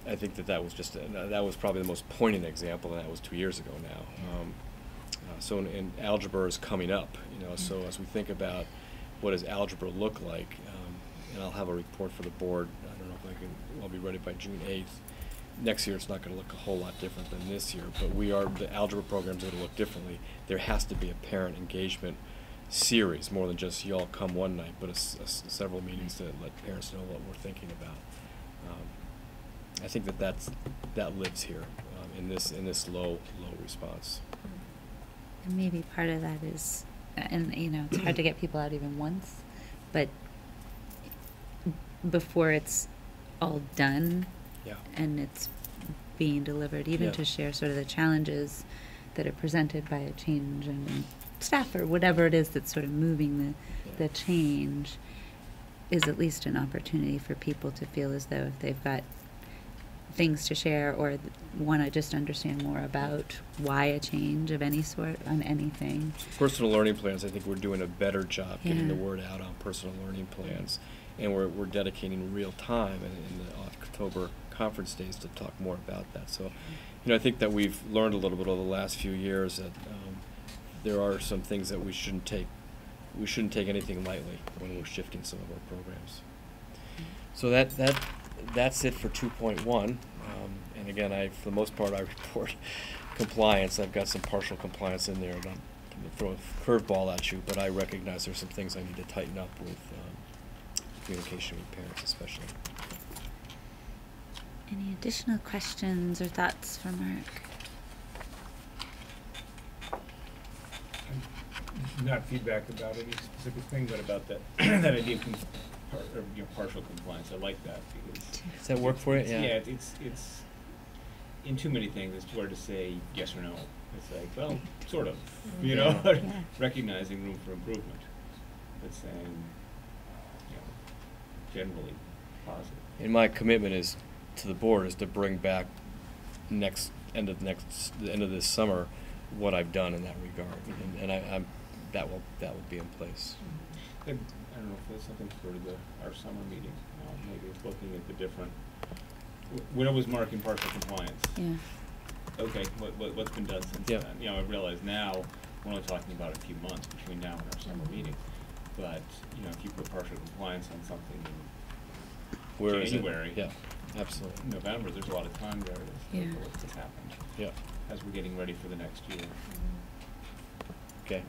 I think that was just that was probably the most poignant example, and that was 2 years ago now. So in algebra is coming up, you know. So as we think about what does algebra look like, and I'll have a report for the board. I don't know if I'll be ready by June 8th. Next year it's not going to look a whole lot different than this year, but the algebra program's going to look differently. There has to be a parent engagement series, more than just y'all come one night, but several meetings to let parents know what we're thinking about. I think that lives here in this low response. And maybe part of that is, and you know, it's hard to get people out even once, but before it's all done, yeah, and it's being delivered, even to share sort of the challenges that are presented by a change in staff or whatever it is that's sort of moving the change, is at least an opportunity for people to feel as though if they've got things to share or want to just understand more about why a change of any sort on anything. Personal learning plans, I think we're doing a better job getting the word out on personal learning plans, and we're dedicating real time in the October conference days to talk more about that. So, you know, I think that we've learned a little bit over the last few years that there are some things that we shouldn't take anything lightly when we're shifting some of our programs. So that's it for 2.1. And again, for the most part, I report compliance. I've got some partial compliance in there. I'm going to throw a curveball at you, but I recognize there's some things I need to tighten up with communication with parents, especially. Any additional questions or thoughts for Mark? Not feedback about any specific thing, but about that that idea of partial compliance. I like that because Does that work for you? Yeah, it's in too many things. It's too hard to say yes or no. It's like, well, sort of, you know, recognizing room for improvement, but saying, you know, generally positive. And my commitment is to the board is to bring back the end of this summer what I've done in that regard, and that will be in place. I don't know if there's something for our summer meeting. Maybe it's looking at the different. When was Mark in partial compliance? Yeah. Okay. What's been done since then? You know, I realize now we're only talking about a few months between now and our summer meeting, but you know, if you put partial compliance on something in January, yeah, absolutely. November, there's a lot of time there to look at what's happened. Yeah. As we're getting ready for the next year. Okay.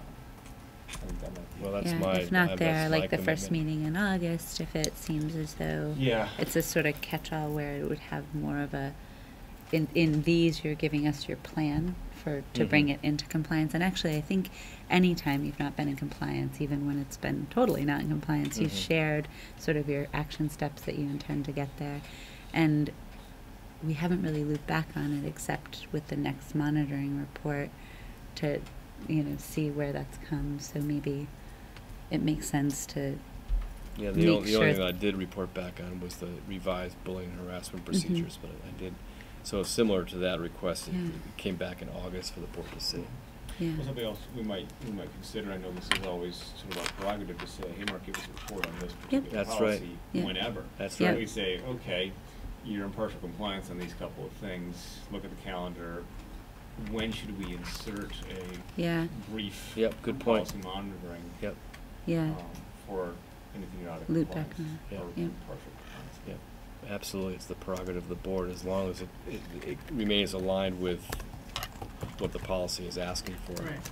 I think that might be Well, that's if not there, that's like my the first commitment. meeting in August, if it seems as though it's a sort of catch-all where it would have more of a, in these you're giving us your plan to bring it into compliance. And actually I think anytime you've not been in compliance, even when it's been totally not in compliance, you've shared sort of your action steps that you intend to get there. And we haven't really looped back on it except with the next monitoring report to, you know, see where that's come. So maybe it makes sense to Yeah, make the only sure. thing that I did report back on was the revised bullying and harassment procedures, but I did, so similar to that request, it Yeah. came back in August for the board to see. Yeah. Well, something else we might consider, I know this is always sort of our prerogative to say, hey, Mark, give us a report on this particular That's policy right. Yeah. whenever. That's Yeah. right. We say, okay, you're in partial compliance on these couple of things, look at the calendar, when should we insert a Yeah. brief Yep, good point. policy monitoring Yep, Yeah. for anything you're out of Loop compliance back on that. or Yeah. in partial compliance? yep, absolutely, it's the prerogative of the board, as long as it remains aligned with what the policy is asking for. Right.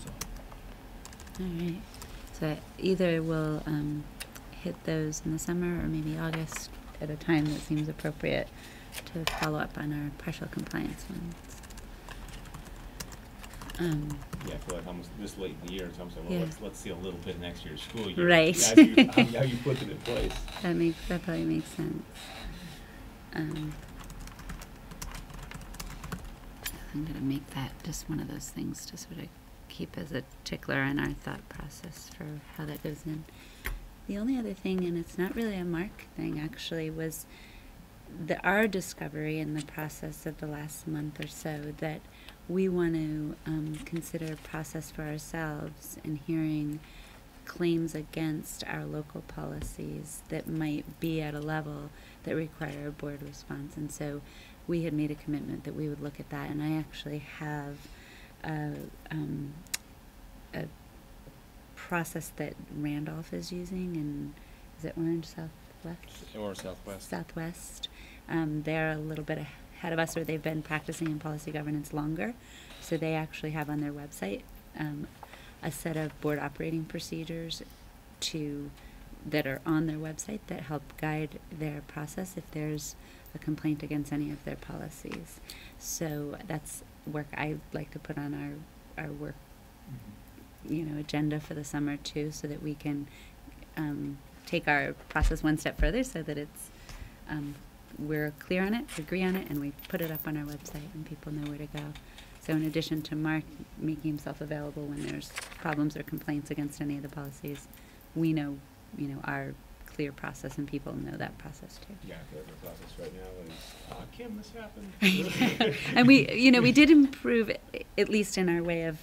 So, All right. So either we'll hit those in the summer or maybe August at a time that seems appropriate to follow up on our partial compliance ones. Yeah, I feel like almost this late in the year, it's almost like, Yeah. well, let's see a little bit of next year's school year. Right. How you put it in place. That probably makes sense. I'm gonna make that just one of those things to sort of keep as a tickler in our thought process for how that goes in. The only other thing, and it's not really a Mark thing actually, was our discovery in the process of the last month or so that we want to consider a process for ourselves in hearing claims against our local policies that might be at a level that require a board response. And so we had made a commitment that we would look at that, and I actually have a process that Randolph is using, and is it Orange Southwest? or Southwest. Southwest. They're a little bit ahead of us, or they've been practicing in policy governance longer. So they actually have on their website a set of board operating procedures that are on their website that help guide their process if there's a complaint against any of their policies. So that's work I like to put on our work agenda for the summer too, so that we can take our process one step further, so that it's we're clear on it, agree on it, and we put it up on our website and people know where to go. So in addition to Mark making himself available when there's problems or complaints against any of the policies, we know our clear process, and people know that process too. Yeah, I feel like the process right now is, Kim, this happened. And we did improve, at least in our way of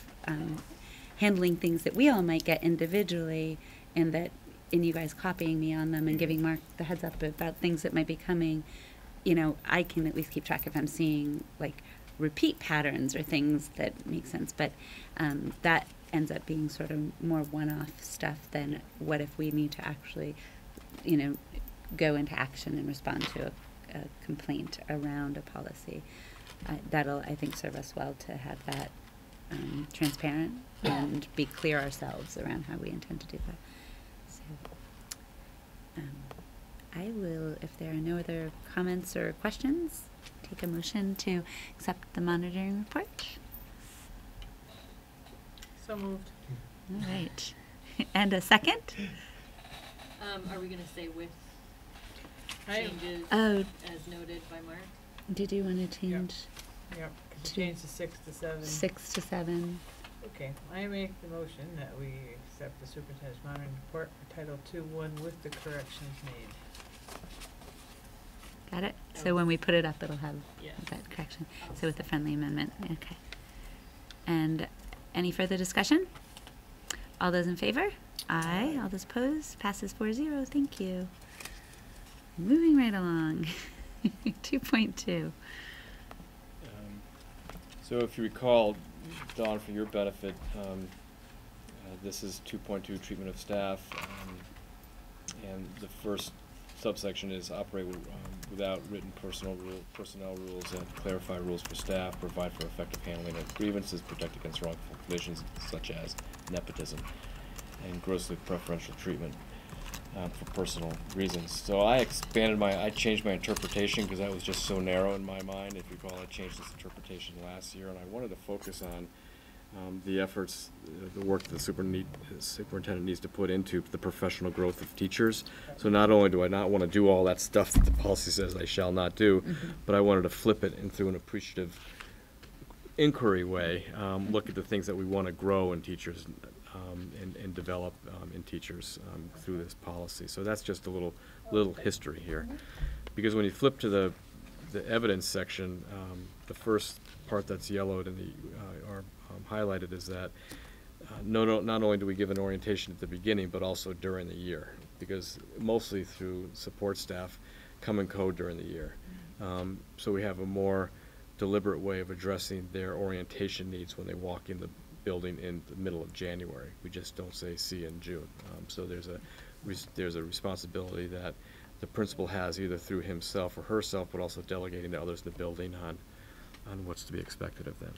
handling things that we all might get individually, and you guys copying me on them and giving Mark the heads up about things that might be coming. I can at least keep track if I'm seeing like repeat patterns or things that make sense. But that ends up being sort of more one-off stuff than what if we need to actually, go into action and respond to a complaint around a policy. That'll, I think, serve us well to have that transparent and be clear ourselves around how we intend to do that. So I will, if there are no other comments or questions, take a motion to accept the monitoring report. So moved. All right. And a second? Are we gonna say with I- changes Oh. as noted by Mark? Did you want to change Yep, could To you change to 6 to 7? 6 to 7? Okay, I make the motion that we accept the superintendent's monitoring report for Title II-1 with the corrections made. Got it? So when we put it up, it'll have Yes. that correction. So with the friendly amendment, okay. And any further discussion? All those in favor? Aye. All those opposed? Passes 4-0. Thank you. Moving right along. 2.2. So if you recall, Dawn, for your benefit, this is 2.2, treatment of staff, and the first subsection is operate without written personnel rules and clarify rules for staff, provide for effective handling of grievances, protect against wrongful conditions such as nepotism and grossly preferential treatment for personal reasons. So I changed my interpretation because that was just so narrow in my mind. If you recall, I changed this interpretation last year, and I wanted to focus on the efforts, the work that the superintendent needs to put into the professional growth of teachers. So not only do I not want to do all that stuff that the policy says I shall not do, but I wanted to flip it into an appreciative inquiry way, look at the things that we want to grow in teachers, and develop in teachers through this policy. So that's just a little history here. Because when you flip to the evidence section, the first part that's yellowed and or highlighted is that not only do we give an orientation at the beginning, but also during the year, because mostly through support staff come and code during the year. So we have a more deliberate way of addressing their orientation needs when they walk in the building in the middle of January. We just don't say see you in June. So there's a responsibility that the principal has either through himself or herself, but also delegating to others in the building on what's to be expected of them.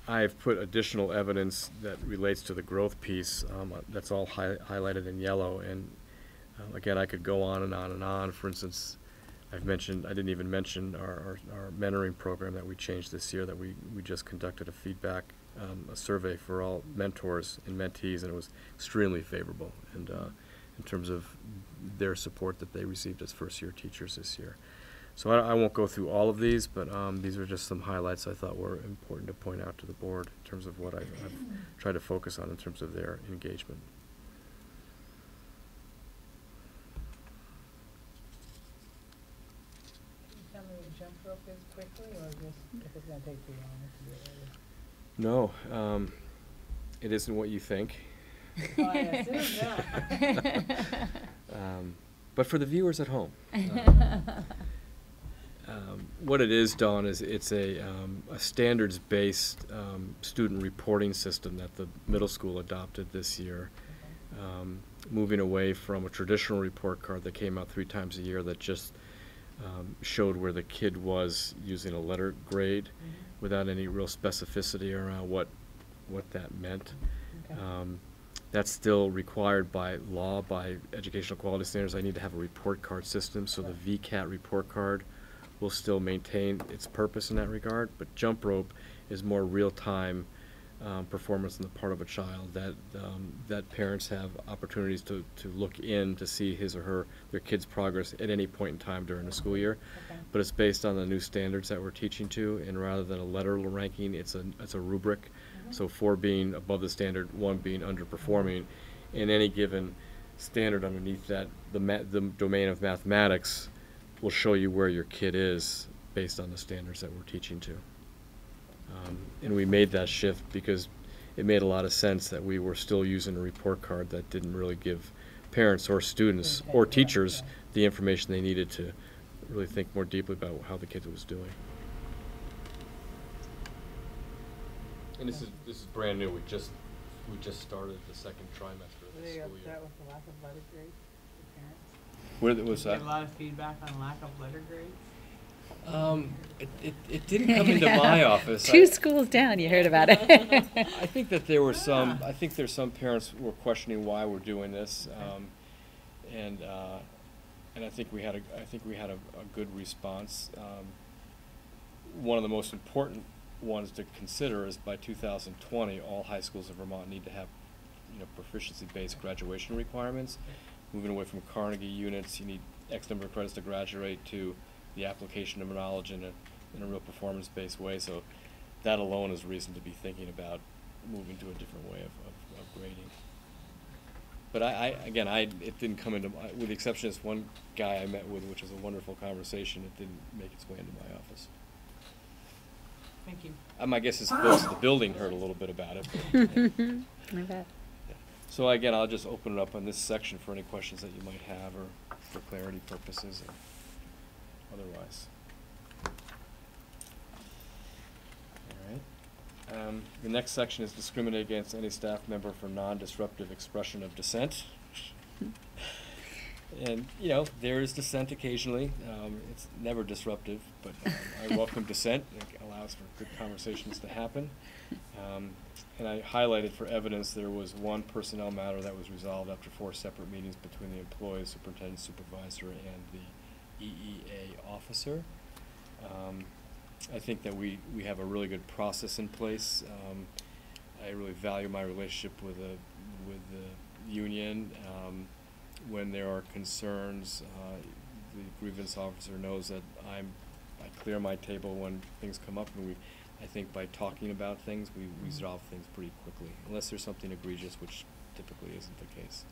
I've put additional evidence that relates to the growth piece. That's all highlighted in yellow, and again, I could go on and on and on. For instance, I didn't even mention our mentoring program that we changed this year, that we just conducted a survey for all mentors and mentees, and it was extremely favorable, and in terms of their support that they received as first-year teachers this year. So I won't go through all of these, but these are just some highlights I thought were important to point out to the board in terms of what I've tried to focus on in terms of their engagement. Can you tell me what jump rope is quickly, or just if it's gonna take too long to do it No, it isn't what you think. later? Oh, I assume not. But for the viewers at home, what it is, Dawn, is it's a standards-based student reporting system that the middle school adopted this year, moving away from a traditional report card that came out 3 times a year that just showed where the kid was using a letter grade without any real specificity around what that meant. Okay. That's still required by law, by educational quality standards. I need to have a report card system, so the VCAT report card will still maintain its purpose in that regard, but jump rope is more real-time performance on the part of a child that parents have opportunities to look in to see his or their kid's progress at any point in time during the school year. Okay. But it's based on the new standards that we're teaching to, and rather than a letter ranking, it's a rubric. So 4 being above the standard, 1 being underperforming, in any given standard underneath that, the domain of mathematics will show you where your kid is based on the standards that we're teaching to. And we made that shift because it made a lot of sense that we were still using a report card that didn't really give parents or students or teachers the information they needed to really think more deeply about how the kid was doing. And this is brand new. We just started the second trimester of the Were they school year. upset with the lack of letter grades for parents? Where was Did you that? get a lot of feedback on lack of letter grades? It didn't come into my office. 2 schools down, you heard about it. I think that there were some. I think there's some parents who were questioning why we're doing this, and I think we had a good response. One of the most important ones to consider is by 2020, all high schools in Vermont need to have, proficiency-based graduation requirements. Moving away from Carnegie units, you need X number of credits to graduate, to the application of knowledge in a real performance-based way. So that alone is reason to be thinking about moving to a different way of grading. But it didn't come into with the exception of this one guy I met with, which was a wonderful conversation. It didn't make its way into my office. Thank you. My guess is the building heard a little bit about it. I bet. So again, I'll just open it up on this section for any questions that you might have, or for clarity purposes, or otherwise. All right. The next section is discriminate against any staff member for non-disruptive expression of dissent. And, there is dissent occasionally. It's never disruptive, but I welcome dissent. It allows for good conversations to happen. And I highlighted for evidence there was one personnel matter that was resolved after 4 separate meetings between the employee, superintendent, supervisor, and the EEA officer. I think that we have a really good process in place. I really value my relationship with the union. When there are concerns, the grievance officer knows that I clear my table when things come up, and I think by talking about things, we resolve things pretty quickly, unless there's something egregious, which typically isn't the case.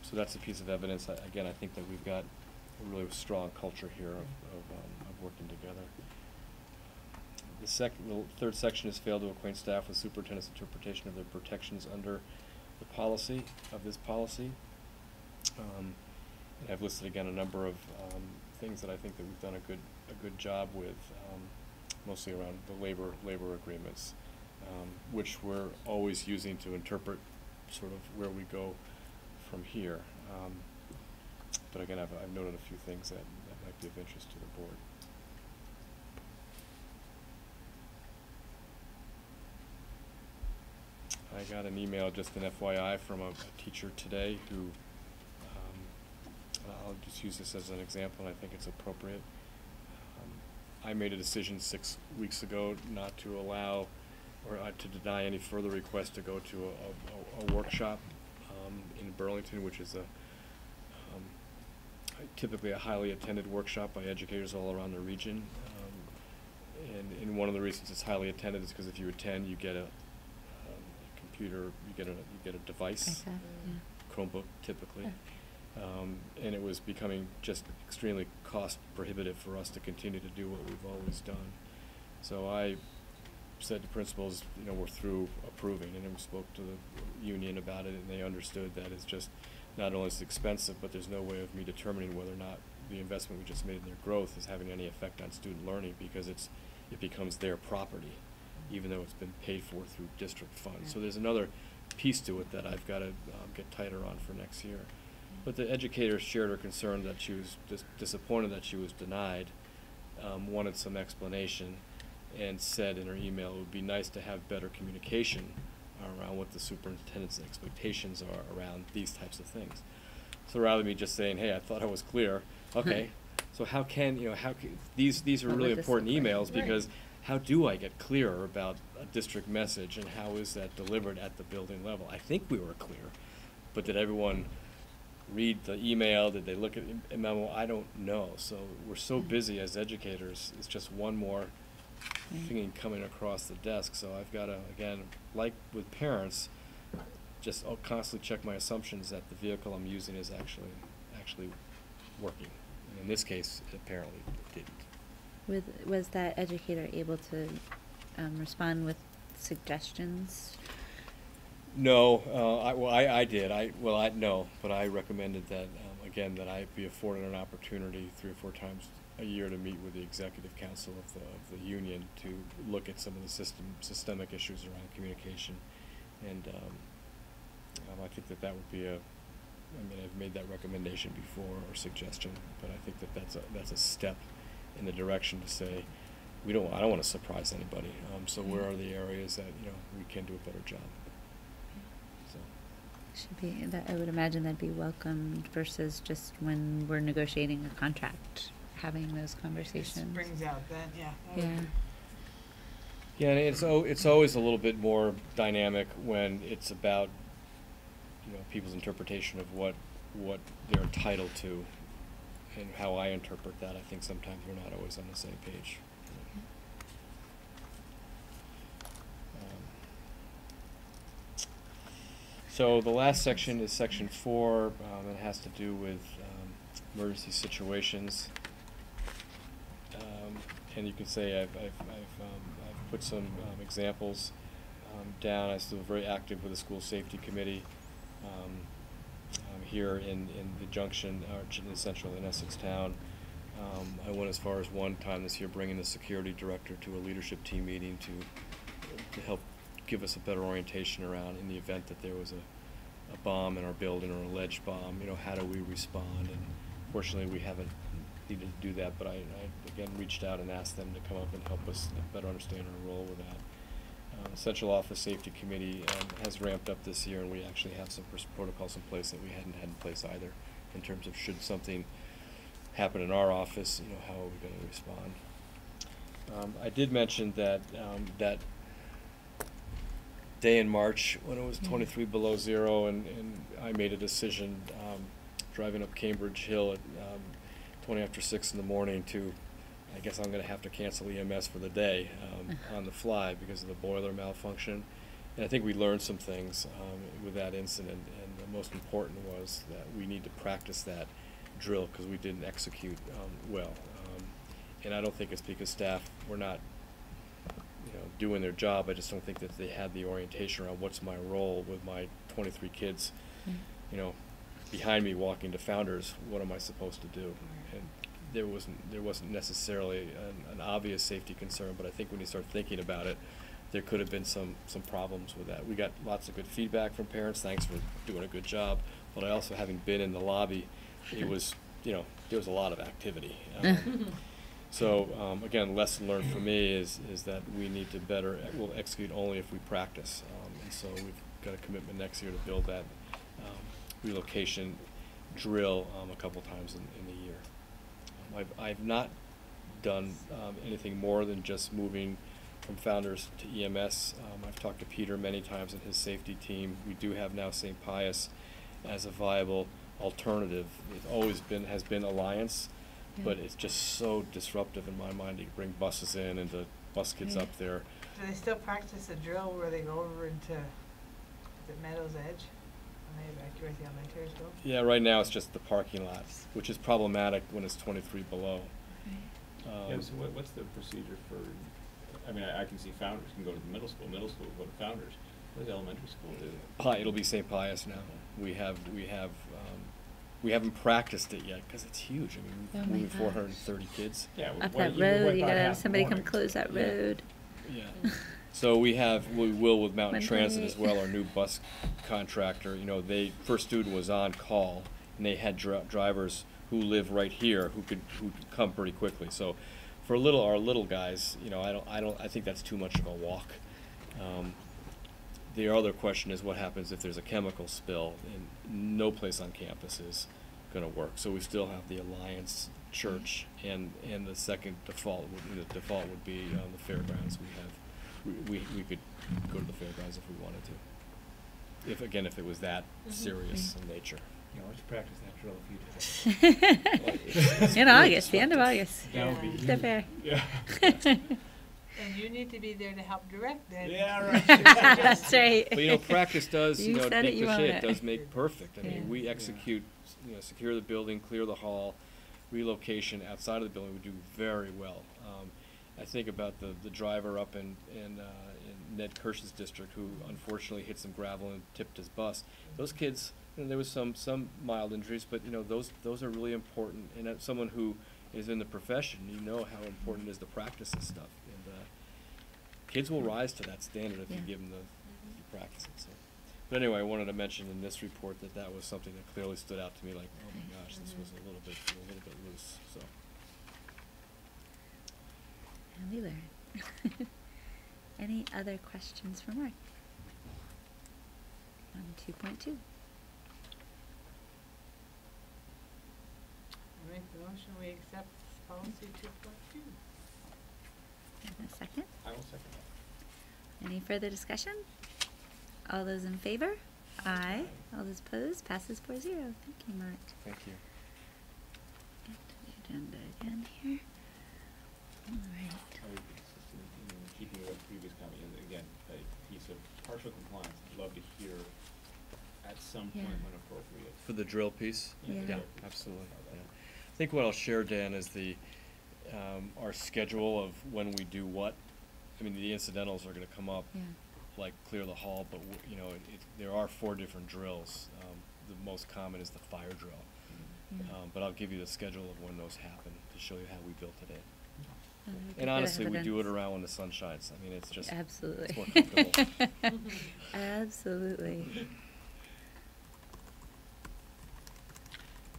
So that's a piece of evidence. Again, I think that we've got a really strong culture here of working together. The third section is failed to acquaint staff with superintendent's interpretation of the protections under the policy, of this policy. And I've listed again a number of things that I think that we've done a good job with, mostly around the labor agreements, which we're always using to interpret sort of where we go from here. But again, I've noted a few things that might be of interest to the board. I got an email, just an FYI, from a teacher today who, I'll just use this as an example, and I think it's appropriate. I made a decision 6 weeks ago not to allow or to deny any further requests to go to a workshop in Burlington, which is typically a highly attended workshop by educators all around the region. And one of the reasons it's highly attended is because if you attend, you get a computer, you get a device, Chromebook typically. And it was becoming just extremely cost prohibitive for us to continue to do what we've always done. So I said to principals, you know, we're through approving, and then we spoke to the union about it, and they understood that it's just not only is it expensive, but there's no way of me determining whether or not the investment we just made in their growth is having any effect on student learning, because it becomes their property, even though it's been paid for through district funds. So there's another piece to it that I've got to get tighter on for next year. But the educator shared her concern that she was disappointed that she was denied, wanted some explanation, and said in her email it would be nice to have better communication around what the superintendent's expectations are around these types of things. So rather than me just saying, hey, I thought I was clear, okay, so how can, these are really important emails, because how do I get clearer about a district message, and how is that delivered at the building level? I think we were clear, but did everyone read the email? Did they look at a memo? I don't know. So we're so busy as educators, it's just one more thing coming across the desk. So I've got to, again, like with parents, I'll constantly check my assumptions that the vehicle I'm using is actually working. And in this case, apparently it didn't. Was that educator able to respond with suggestions? No, I did. No, but I recommended that, again, that I be afforded an opportunity 3 or 4 times a year to meet with the executive council of the union to look at some of the systemic issues around communication. And I think that would be I've made that recommendation before, or suggestion, but I think that that's a step in the direction to say, I don't want to surprise anybody. So where are the areas that, we can do a better job? Should be that, I would imagine that'd be welcomed versus just when we're negotiating a contract, having those conversations. Brings out that, Yeah. Yeah, and it's always a little bit more dynamic when it's about people's interpretation of what they're entitled to, and how I interpret that. I think sometimes we're not always on the same page. So the last section is section 4. It has to do with emergency situations, and you can say I've put some examples down. I'm still very active with the school safety committee here in the Junction, in Central and Essex town. I went as far as one time this year bringing the security director to a leadership team meeting to help give us a better orientation around, in the event that there was a bomb in our building, or an alleged bomb, how do we respond? And fortunately we haven't needed to do that, but I again reached out and asked them to come up and help us better understand our role with that. Central Office Safety Committee has ramped up this year, and we actually have some protocols in place that we hadn't had in place either, in terms of should something happen in our office, how are we going to respond? I did mention that that day in March when it was 23 below zero, and I made a decision driving up Cambridge Hill at 20 after 6 in the morning to I guess I'm gonna have to cancel EMS for the day, on the fly because of the boiler malfunction. And I think we learned some things, with that incident, and the most important was that we need to practice that drill because we didn't execute, well. And I don't think it's because staff were not, doing their job. I just don't think that they had the orientation around what's my role with my 23 kids, behind me walking to Founders. What am I supposed to do? And there wasn't necessarily an obvious safety concern, but I think when you start thinking about it, there could have been some problems with that. We got lots of good feedback from parents. Thanks for doing a good job. But I also, having been in the lobby, it was, there was a lot of activity. So again, lesson learned for me is that we need to we'll execute only if we practice. And so we've got a commitment next year to build that relocation drill a couple times in the year. I've not done anything more than just moving from Founders to EMS. I've talked to Peter many times and his safety team. We do have now St. Pius as a viable alternative. It has been Alliance. But it's just so disruptive in my mind to bring buses in and to bus kids up there. Do they still practice a drill where they go over into, is it Meadows Edge? When they evacuate the elementary school? Yeah, right now it's just the parking lot, which is problematic when it's 23 below. Yeah, so what's the procedure for, I can see Founders can go to the middle school can go to Founders. What does elementary school do? It'll be St. Pius now. We haven't practiced it yet because it's huge. We're moving 430 kids. Yeah, Up that road, you gotta have somebody come close that road. Yeah. So we will with Mountain Transit as well, our new bus contractor. First Student was on call, and they had drivers who live right here who could come pretty quickly. So for our little guys, I think that's too much of a walk. The other question is what happens if there's a chemical spill, and no place on campus is going to work. So we still have the Alliance Church, and the second default would be the fairgrounds. We could go to the fairgrounds if we wanted to. If it was that serious in nature. Let's practice that drill a few days. In August, the end of August. That would be The fair. Yeah. And you need to be there to help direct that. Yeah, right. That's right. But practice does, You said it, you own it it. does make perfect. We Yeah. execute, secure the building, clear the hall, relocation outside of the building, we do very well. I think about the driver up in Ned Kirsch's district who unfortunately hit some gravel and tipped his bus. Those kids, there was some mild injuries, but those are really important. And as someone who is in the profession, how important it is to practice this stuff. And kids will rise to that standard if you give them the practice it. So. But anyway, I wanted to mention in this report that was something that clearly stood out to me. Like, oh my gosh, this was a little bit loose. So. And we learn. Any other questions for Mark? On 2.2. I make the motion, we accept policy 2.2. And a second. I will second that. Any further discussion? All those in favor? Aye. All those opposed? Passes 4-0. Thank you, Mark. Thank you. Get to the agenda again here. All right. I would insist in keeping with previous comment, again, a piece of partial compliance. I'd love to hear at some point Yeah. when appropriate. For the drill piece? Yeah. Absolutely. Yeah. I think what I'll share, Dan, is our schedule of when we do what. The incidentals are going to come up, Yeah. like clear the hall, but there are 4 different drills. The most common is the fire drill. Yeah. But I'll give you the schedule of when those happen to show you how we built it in. Good And honestly, we do it evidence. around when the sun shines. It's just Absolutely. it's more comfortable. Absolutely.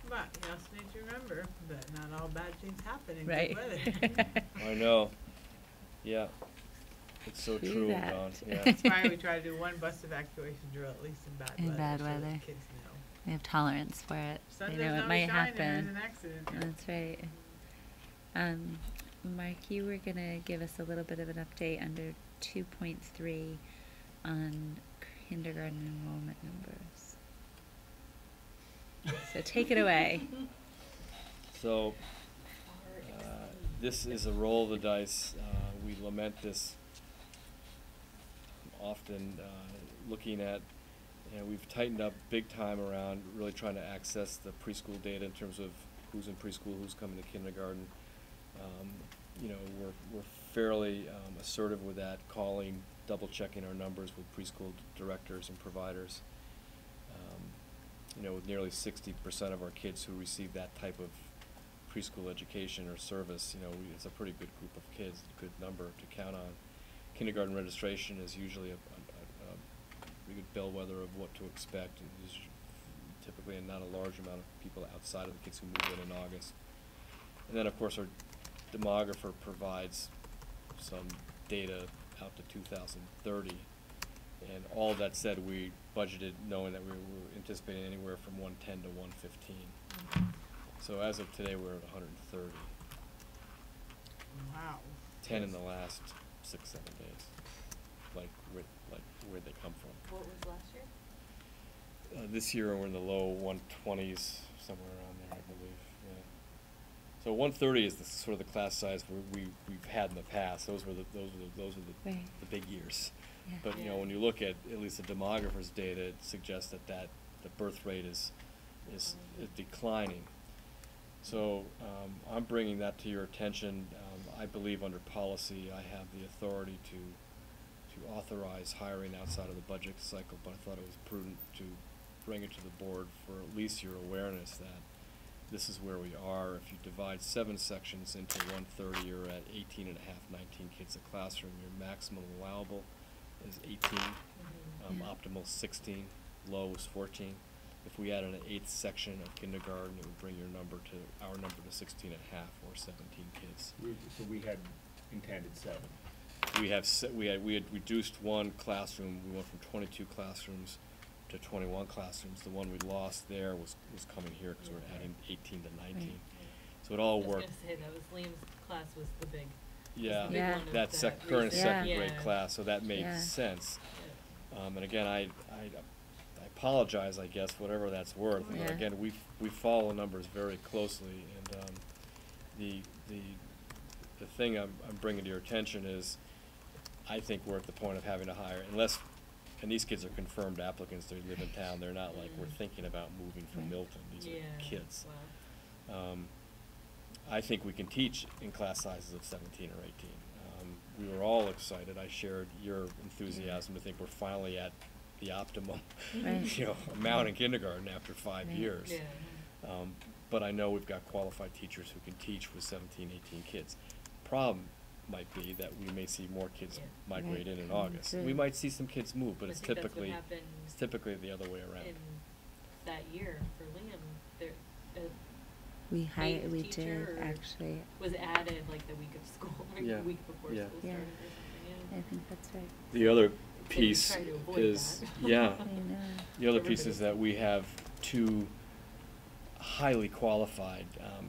But you also need to remember that not all bad things happen in Right. good weather. I know. Yeah. It's so True true, that. Dawn. Yeah. That's why we try to do one bus evacuation drill at least in bad In weather. bad so that weather. kids know. We have tolerance for it. Sun They does know it not might shine and there's happen. an accident. That's right. Mark, you were going to give us a little bit of an update under 2.3 on kindergarten enrollment numbers. So take it away. So, this is a roll of the dice. We lament this often, looking at, we've tightened up big time around really trying to access the preschool data in terms of who's in preschool, who's coming to kindergarten. We're fairly assertive with that, calling, double checking our numbers with preschool directors and providers. With nearly 60% of our kids who receive that type of preschool education or service, it's a pretty good group of kids, a good number to count on. Kindergarten registration is usually a pretty good bellwether of what to expect. There's typically not a large amount of people outside of the kids who move in August. And then, of course, our demographer provides some data out to 2030. And all that said, we budgeted knowing that we were anticipating anywhere from 110 to 115. So as of today, we're at 130. Wow. 10 in the last 6-7 days. Where'd they come from? What was last year? This year we're in the low 120s, somewhere around there, I believe. Yeah. So 130 is sort of the class size we've had in the past. Those are the Right. the big years. Yeah. But when you look at least the demographer's data, it suggests that the birth rate is declining. So I'm bringing that to your attention. I believe under policy I have the authority to authorize hiring outside of the budget cycle, but I thought it was prudent to bring it to the board for at least your awareness that this is where we are. If you divide 7 sections into 130, you're at 18 and a half, 19 kids a classroom. Your maximum allowable is 18, Yeah. optimal 16, low is 14. If we added an 8th section of kindergarten, it would bring our number to 16 and a half, or 17 kids. So we had intended 7. We had reduced one classroom. We went from 22 classrooms to 21 classrooms. The one we lost there was coming here because we're adding 18 to 19. Right. So it all I was worked. gonna say, that was Liam's class was the big. Yeah, big Yeah. one of that current recent- second yeah. grade class, so that made Yeah. sense. Yeah. And again, I apologize, I guess, whatever that's worth. Yeah. But again, we follow numbers very closely, and the thing I'm bringing to your attention is, I think we're at the point of having to hire, and these kids are confirmed applicants. They live in town. They're not like we're thinking about moving from Right. Milton. These Yeah. are kids. Wow. I think we can teach in class sizes of 17 or 18. We were all excited. I shared your enthusiasm to think we're finally at the optimum Right. amount in kindergarten after 5 Right. years. Yeah. But I know we've got qualified teachers who can teach with 17, 18 kids. Problem might be that we may see more kids Yeah. migrate Right. in Coming August. through. We might see some kids move, but I it's think that's what typically happened the other way around. In that year for Liam, there, We eighth did teacher actually. was added like the week of school, like Yeah. the week before Yeah. school Yeah. started or something, I think that's right. The other we piece try to avoid is, that. yeah, I know. the other piece Everybody's- is that we have 2 highly qualified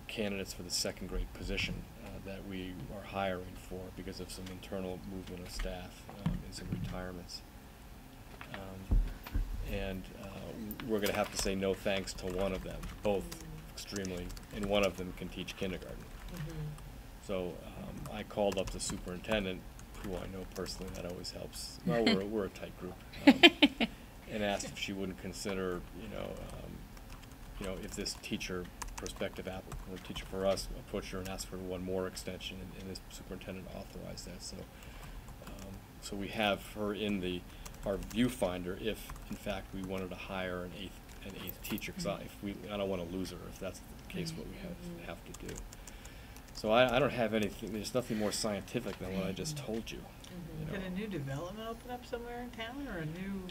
candidates for the second grade position that we are hiring for because of some internal movement of staff and some retirements. And we're going to have to say no thanks to one of them, both extremely, and one of them can teach kindergarten. So I called up the superintendent, who I know personally, that always helps. Well, we're a tight group, and asked if she wouldn't consider, if this prospective applicant, or teacher for us, approached her and asked for one more extension, and the superintendent authorized that. So we have her in our viewfinder if, in fact, we wanted to hire an eighth teacher. Because I don't want to lose her if that's the case. What we have to do. So I don't have anything. There's nothing more scientific than what I just told you. Did a new development open up somewhere in town, or a new?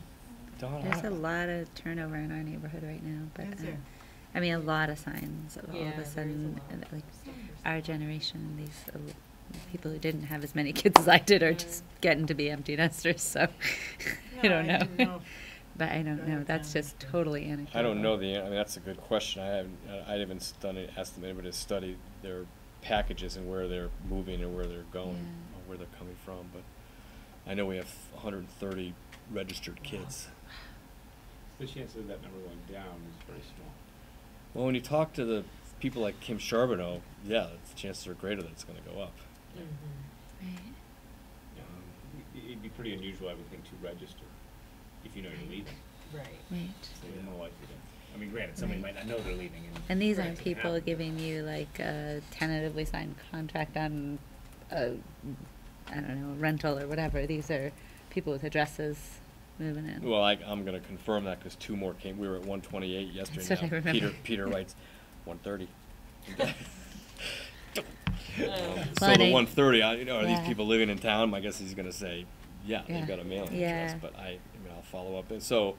There's a lot of turnover in our neighborhood right now, but Is there? I mean, a lot of signs. All Yeah, of there a is a sudden, lot of like stuff our for sale. generation, these people who didn't have as many kids as I did are just getting to be empty nesters. So I don't know. didn't know. But I don't know. Better That's time. just totally anecdotal. I don't know I mean, that's a good question. I haven't asked them anybody to study their packages and where they're moving and where they're going, Yeah. or where they're coming from. But I know we have 130 registered kids. The chance of that number going down is very small. Well, when you talk to the people like Kim Charbonneau, yeah, the chances are greater that it's gonna go up. Mm-hmm. Right. It'd be pretty unusual, I would think, to register if you know you're leaving. Right. Right. So you're more likely to, I mean, granted, somebody Right. might not know they're leaving. And these Right. aren't people giving you like a tentatively signed contract on a, I don't know, a rental or whatever. These are people with addresses moving in. Well, I'm gonna confirm that, cause 2 more came, we were at 128 yesterday. That's what I remember. Peter writes 130. Um, Well, So and the I- 130, are these yeah. people living in town? I guess he's gonna say, yeah, Yeah. they've got a mailing Yeah. address, but I mean, I'll follow up. And so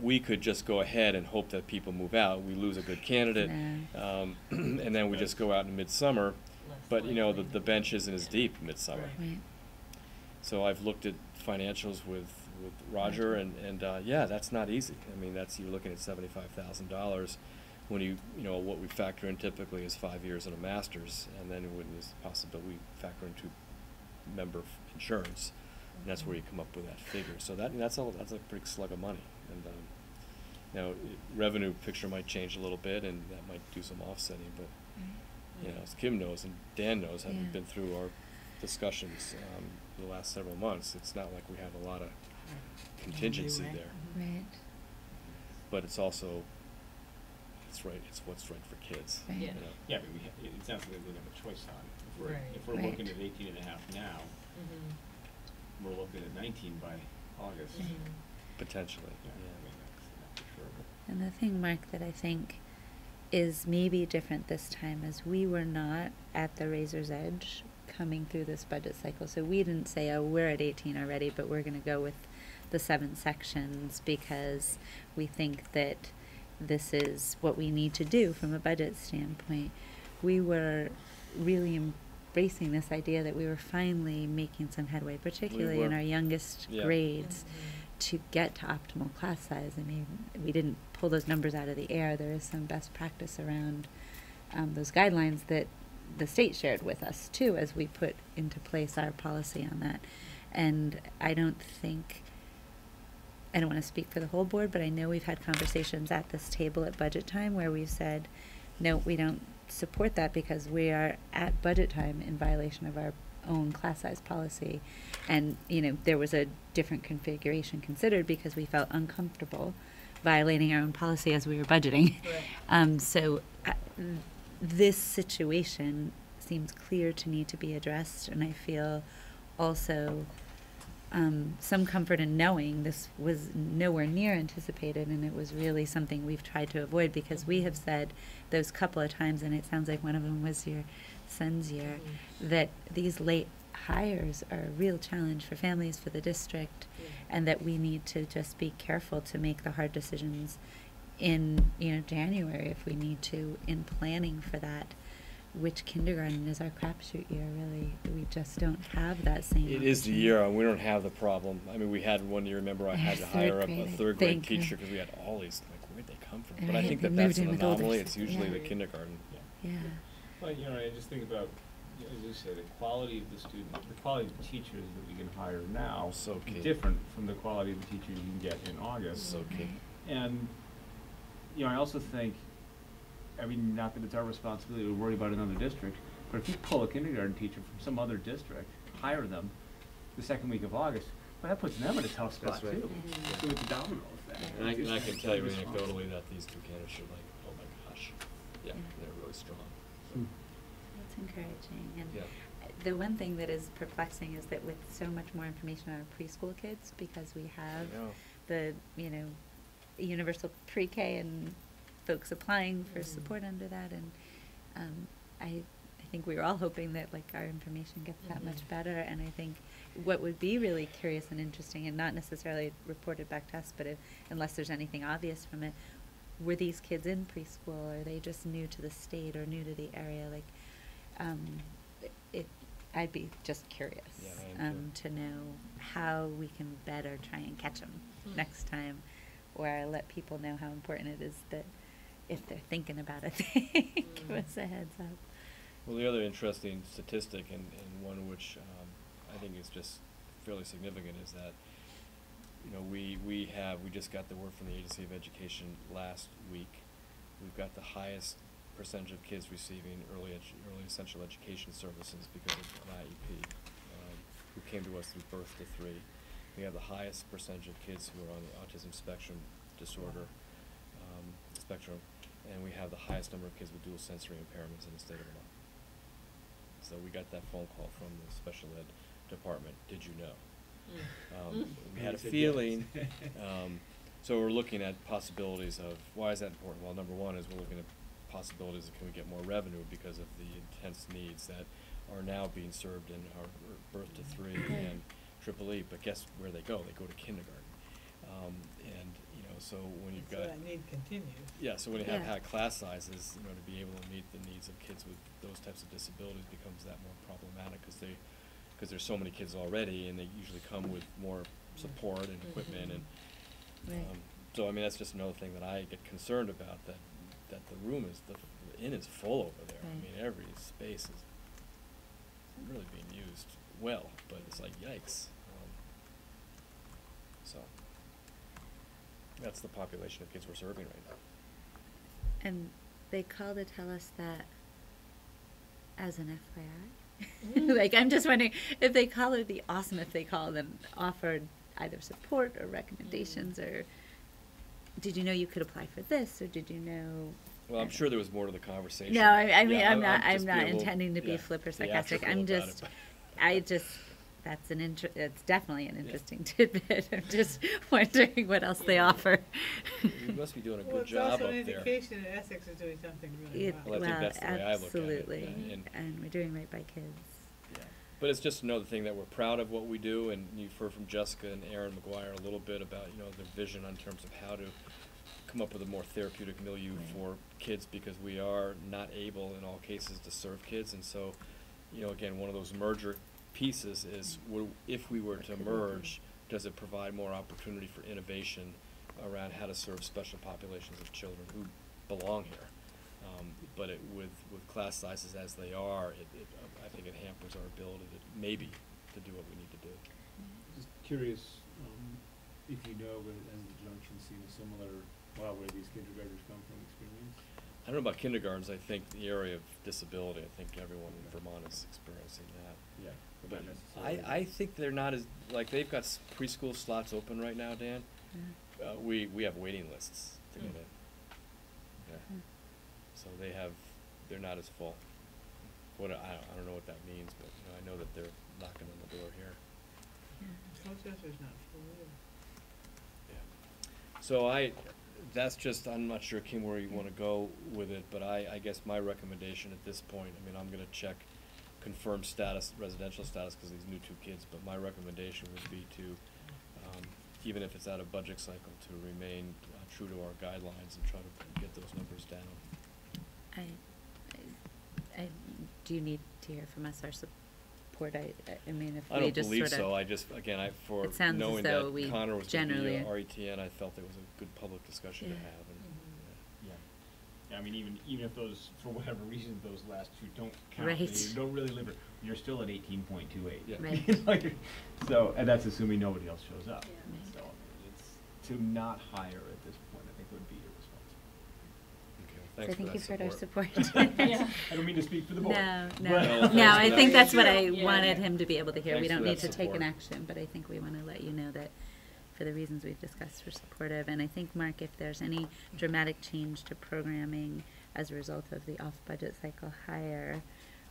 we could just go ahead and hope that people move out. We lose a good candidate, and then we just go out in midsummer. less But, the likely. bench isn't as deep midsummer. Right. Right. So I've looked at financials with Roger, and yeah, that's not easy. I mean, you're looking at $75,000 when what we factor in typically is 5 years and a master's, and then when there's a possibility we factor into member insurance, and that's where you come up with that figure. So that's a pretty slug of money. And revenue picture might change a little bit, and that might do some offsetting, but as Kim knows and Dan knows, having Yeah. been through our discussions the last several months, it's not like we have a lot of contingency Leeway. there. Right. But it's also, it's what's right for kids. Right. Yeah. you know. Yeah, but it's not something we have a choice on. If we're Right. looking at 18 and a half now, Mm-hmm. we're looking at 19 by August. Mm-hmm. Potentially, Yeah, I yeah. mean, that's for sure. And the thing, Mark, that I think is maybe different this time is we were not at the razor's edge coming through this budget cycle. So we didn't say, oh, we're at 18 already, but we're going to go with the 7 sections because we think that this is what we need to do from a budget standpoint. We were really embracing this idea that we were finally making some headway, particularly in were. our youngest Yeah. grades, Mm-hmm. to get to optimal class size. I mean, we didn't pull those numbers out of the air. There is some best practice around those guidelines that the state shared with us too as we put into place our policy on that. And I don't want to speak for the whole board, but I know we've had conversations at this table at budget time where we've said, no, we don't support that because we are at budget time in violation of our own class size policy. And, there was a different configuration considered because we felt uncomfortable violating our own policy as we were budgeting. Right. So this situation seems clear to need to be addressed, and I feel also some comfort in knowing this was nowhere near anticipated, and it was really something we've tried to avoid because we have said those couple of times, and it sounds like one of them was your son's year, that these late hires are a real challenge for families, for the district, and that we need to just be careful to make the hard decisions in January if we need to, in planning for that. Which kindergarten is our crapshoot year, really? We just don't have that same It is the opportunity. year, we don't have the problem. I mean, we had one year, remember, I had to hire a Third third grade, I grade think, teacher because we had all these, like, where'd they come from? And But I right, think they that that's moved in an with older anomaly, kids, it's usually the yeah. kindergarten. Yeah. Well, I just think about, as you say, the quality of the student, the quality of the teachers that we can hire now So key. is different from the quality of the teachers you can get in August. So key. And, I also think, not that it's our responsibility to worry about another district, but if you pull a kindergarten teacher from some other district, hire them the second week of August, well, that puts them in a tough spot That's right. too. Mhm. So it's a domino effect. And I can tell you It's anecdotally that these 2 candidates are like, oh my gosh, yeah, Yeah. they're really strong. Hmm. That's encouraging. And Yeah. the one thing that is perplexing is that with so much more information on our preschool kids, because we have I know. the, universal pre-K and folks applying for Mhm. support under that, and I think we were all hoping that our information gets that much Mhm. better. And I think what would be really curious and interesting, and not necessarily reported back to us, but unless there's anything obvious from it, were these kids in preschool? Are they just new to the state or new to the area? I'd be just curious Yeah, I am too. to know how we can better try and catch them Mm. next time, or let people know how important it is that if they're thinking about it, they give us a heads up. Well, the other interesting statistic, and one which I think is just fairly significant, is that we just got the word from the Agency of Education last week. We've got the highest percentage of kids receiving early essential education services because of an IEP, who came to us through birth to 3. We have the highest percentage of kids who are on the autism spectrum disorder spectrum, and we have the highest number of kids with dual sensory impairments in the state of Vermont. So we got that phone call from the special ed department. Did you know? We had a They said feeling. yes. So we're looking at possibilities of, why is that important? Well, number one is we're looking at possibilities of can we get more revenue because of the intense needs that are now being served in our birth to 3 and EEE. But guess where they go? They go to kindergarten. And you know, so when you've So got that need continues. yeah, so when you have Yeah. high class sizes, you know, to be able to meet the needs of kids with those types of disabilities becomes that more problematic because there's so many kids already, and they usually come with more support and equipment, and Right. so I mean that's just another thing that I get concerned about, that the room is the inn is full over there. I Right. mean every space is really being used well, but it's like yikes. So that's the population of kids we're serving right now. And they call to tell us that as an FYI. Mm. Like, I'm just wondering if they call, it'd be awesome if they called and offered either support or recommendations, or did you know you could apply for this, or did you know? Well, I'm sure there was more to the conversation. No, I mean, Yeah, I'm not just being a little, intending to be yeah, flip or sarcastic. theatrical I'm about just, it, that's it's definitely an interesting tidbit. I'm just wondering what else they offer. You must be doing a Well, good it's job also up an there. indication that Essex is doing something really It- well. Well, I think that's the way I look at it, absolutely, yeah, and we're doing right by kids. Yeah. But it's just another thing that we're proud of what we do, and you've heard from Jessica and Aaron McGuire a little bit about, you know, their vision in terms of how to come up with a more therapeutic milieu Right. for kids, because we are not able in all cases to serve kids, and so, you know, again, one of those merger pieces is if we were What to could we do? merge, does it provide more opportunity for innovation around how to serve special populations of children who belong here? But with class sizes as they are, I think it hampers our ability to do what we need to do. Just curious, if you know, but has the Junction seen a similar, where these kindergartners come from experience? I don't know about kindergartens. I think the area of disability, I think everyone in Vermont is experiencing that. Yeah. But not necessarily. I think they're not as, like, they've got preschool slots open right now, Dan. Yeah. We have waiting lists to get in. Yeah. Mm. So they're not as full. I don't know what that means, but you know, I know that they're knocking on the door here. Colchester's not full either. Yeah. So that's just, I'm not sure, Kim, where you wanna go with it, but I guess my recommendation at this point, I mean, I'm gonna check confirmed status, residential status, cause these new 2 kids, but my recommendation would be to, even if it's out of budget cycle, to remain true to our guidelines and try to get those numbers down. Do you need to hear from us our support? I mean, if I we don't just believe sort of. so, I just, again, for It sounds as knowing though that we Connor was gonna be generally- RETN, I felt it was a good public discussion to Yeah. have, and, Yeah. Yeah, I mean, even if those, for whatever reason, those last 2 don't count, Right. they don't really live it, you're still at 18.28. Yeah. Right. Like, so, and that's assuming nobody else shows up. Yeah. So, I mean, it's, to not hire at this point, I think would be irresponsible. okay, So I thanks for think that you've heard our support. support. Yeah. I don't mean to speak for the board. No, but- no, Well, no, thanks I for think that. that's what I Yeah. wanted him to be able to hear. We Thanks don't for need that to take an support. action, but I think we wanna let you know that for the reasons we've discussed, we're supportive. And I think, Mark, if there's any dramatic change to programming as a result of the off-budget cycle hire,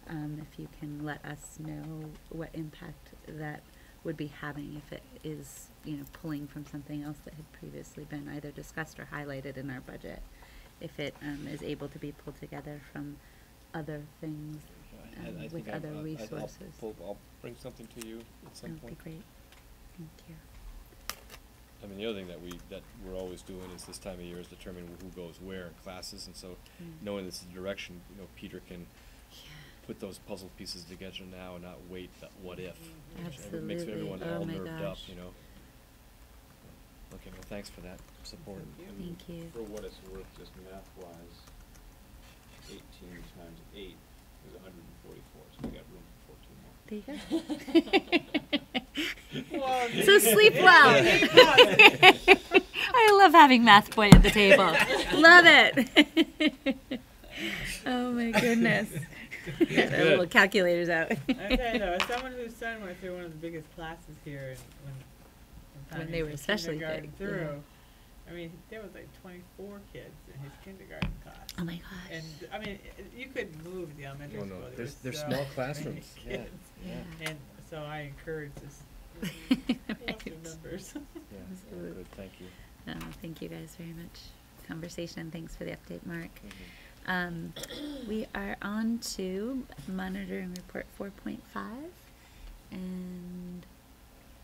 if you can let us know what impact that would be having if it is, you know, pulling from something else that had previously been either discussed or highlighted in our budget. If it is able to be pulled together from other things I with think other I'll resources. I'll bring something to you at some That would point. be great. Thank you. I mean, the other thing that we're always doing is this time of year is determining who goes where in classes, and so knowing this is the direction, you know, Peter can put those puzzle pieces together now and not wait that what if. which makes Absolutely. everyone Oh all my nerved up, gosh. you know. Okay, well, thanks for that support. Thank you. For what it's worth, just math-wise, 18 times 8 is 144, so we got room for 14 more. There you go. Well, So sleep well. I love having Math Boy at the table. Love it. Oh my goodness. Got their little calculators out. I tell you though, as someone whose son went through one of the biggest classes here When they were especially kindergarten big, yeah. through, I mean, there was like 24 kids in his kindergarten class. Oh my gosh. And I mean, you couldn't move the elementary No, school. no, There they're were so small many classrooms. Yeah, kids. yeah. And so I encourage this. Lots of numbers. Yeah, Absolutely. good, thank you. Thank you guys very much. Conversation. Thanks for the update, Mark. Mhm. We are on to monitoring report 4.5, and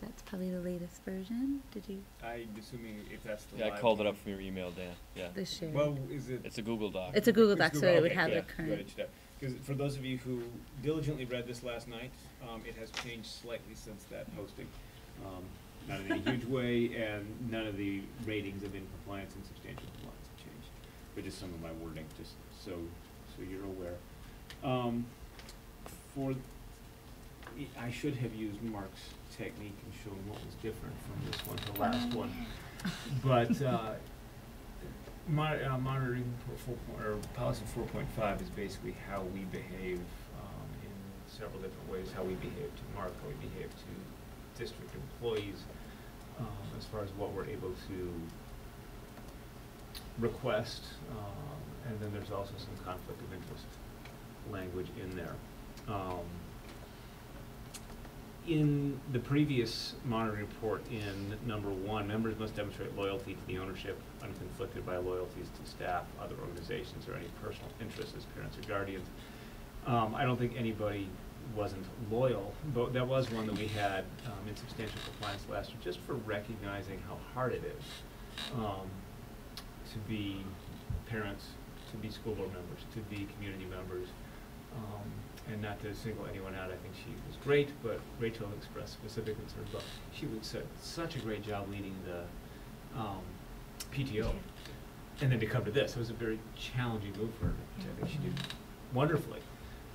that's probably the latest version. Did you? I'm assuming if that's the Yeah, I live called it one. up from your email, Dan, yeah. The share. Well, is it? It's a Google Doc. It's a Google Doc, It's so it would okay, have yeah, the current. Because for those of you who diligently read this last night, it has changed slightly since that posting. Not in any huge way, and none of the ratings of in-compliance and substantial compliance have changed, but just some of my wording, just so you're aware. I should have used Mark's technique and shown what was different from this one to the last one, but monitoring or policy 4.5 is basically how we behave in several different ways. How we behave to Mark, how we behave to district employees, as far as what we're able to request, and then there's also some conflict of interest language in there. In the previous monitoring report in number 1, members must demonstrate loyalty to the ownership unconflicted by loyalties to staff, other organizations, or any personal interests as parents or guardians. I don't think anybody wasn't loyal, but that was one that we had in substantial compliance last year, just for recognizing how hard it is to be parents, to be school board members, to be community members, and not to single anyone out. I think she was great, but Rachel expressed specific concerns about she would set such a great job leading the PTO, and then to come to this, it was a very challenging move for her. Which I think she did wonderfully.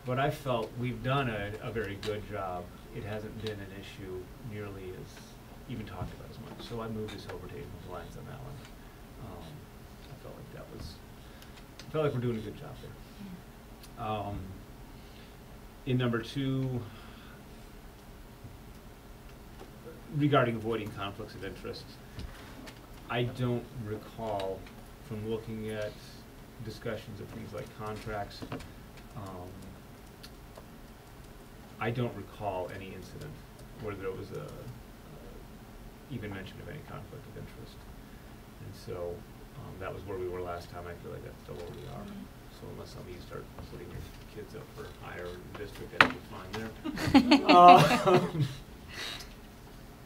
But I felt we've done a very good job. It hasn't been an issue nearly as even talked about as much. So I moved this over to compliance on that one. I felt like we're doing a good job there. In number 2, regarding avoiding conflicts of interest, I don't recall from looking at discussions of things like contracts, I don't recall any incident where there was even mention of any conflict of interest. And so that was where we were last time. I feel like that's still where we are. So unless some of you start putting your kids up for higher in the district, that'll be fine there.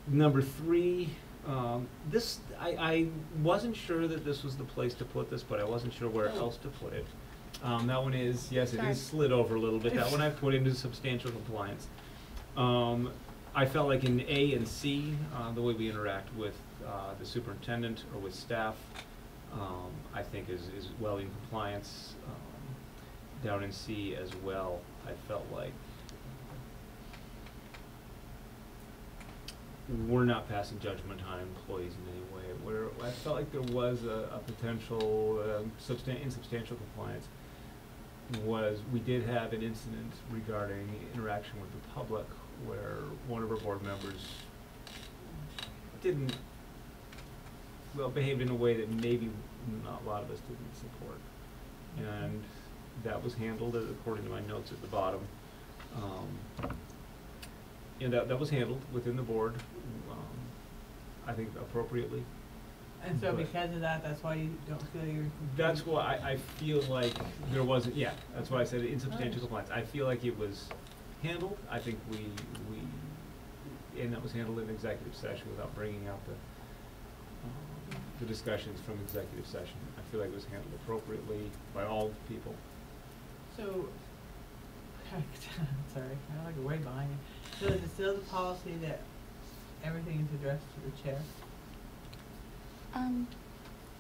Number 3, I wasn't sure that this was the place to put this, but I wasn't sure where else to put it. That one is, yes, it is slid over a little bit. That one I put into substantial compliance. I felt like in A and C, the way we interact with the superintendent or with staff, I think is well in compliance. Down in C as well, I felt like we're not passing judgment on employees in any way. Where I felt like there was a potential insubstantial compliance was we did have an incident regarding interaction with the public where one of our board members behaved in a way that maybe not a lot of us didn't support. And that was handled, according to my notes at the bottom. And that was handled within the board, I think appropriately. And so But because of that, that's why you don't feel you're. that's why I feel like there wasn't, yeah, that's why I said insubstantial compliance. I feel like it was handled. I think and that was handled in executive session without bringing out the discussions from executive session. I feel like it was handled appropriately by all people. So, sorry, I'm like way behind you. So is it still the policy that everything is addressed to the chair?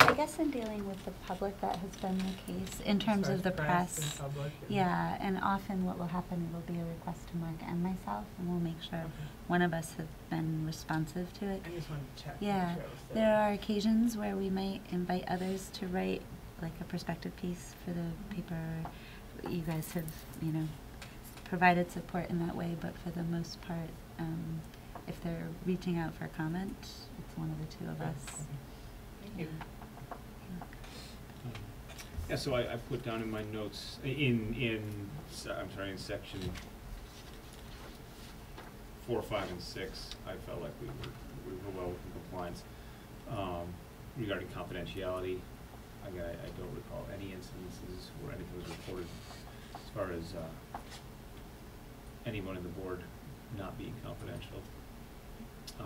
I guess in dealing with the public, that has been the case in terms of the press. And public and Yeah, and often what will happen will be a request to Mark and myself, and we'll make sure Okay. one of us has been responsive to it. I just wanted to check. Yeah, there are occasions where we might invite others to write like a perspective piece for the paper. you guys have, you know, provided support in that way, but for the most part, if they're reaching out for comment, it's one of the two of us. Thank you. Yeah, so I put down in my notes, in section 4, 5, and 6, I felt like we were well within compliance. Regarding confidentiality, again, I don't recall any incidences where anything was reported as far as anyone in the board not being confidential. I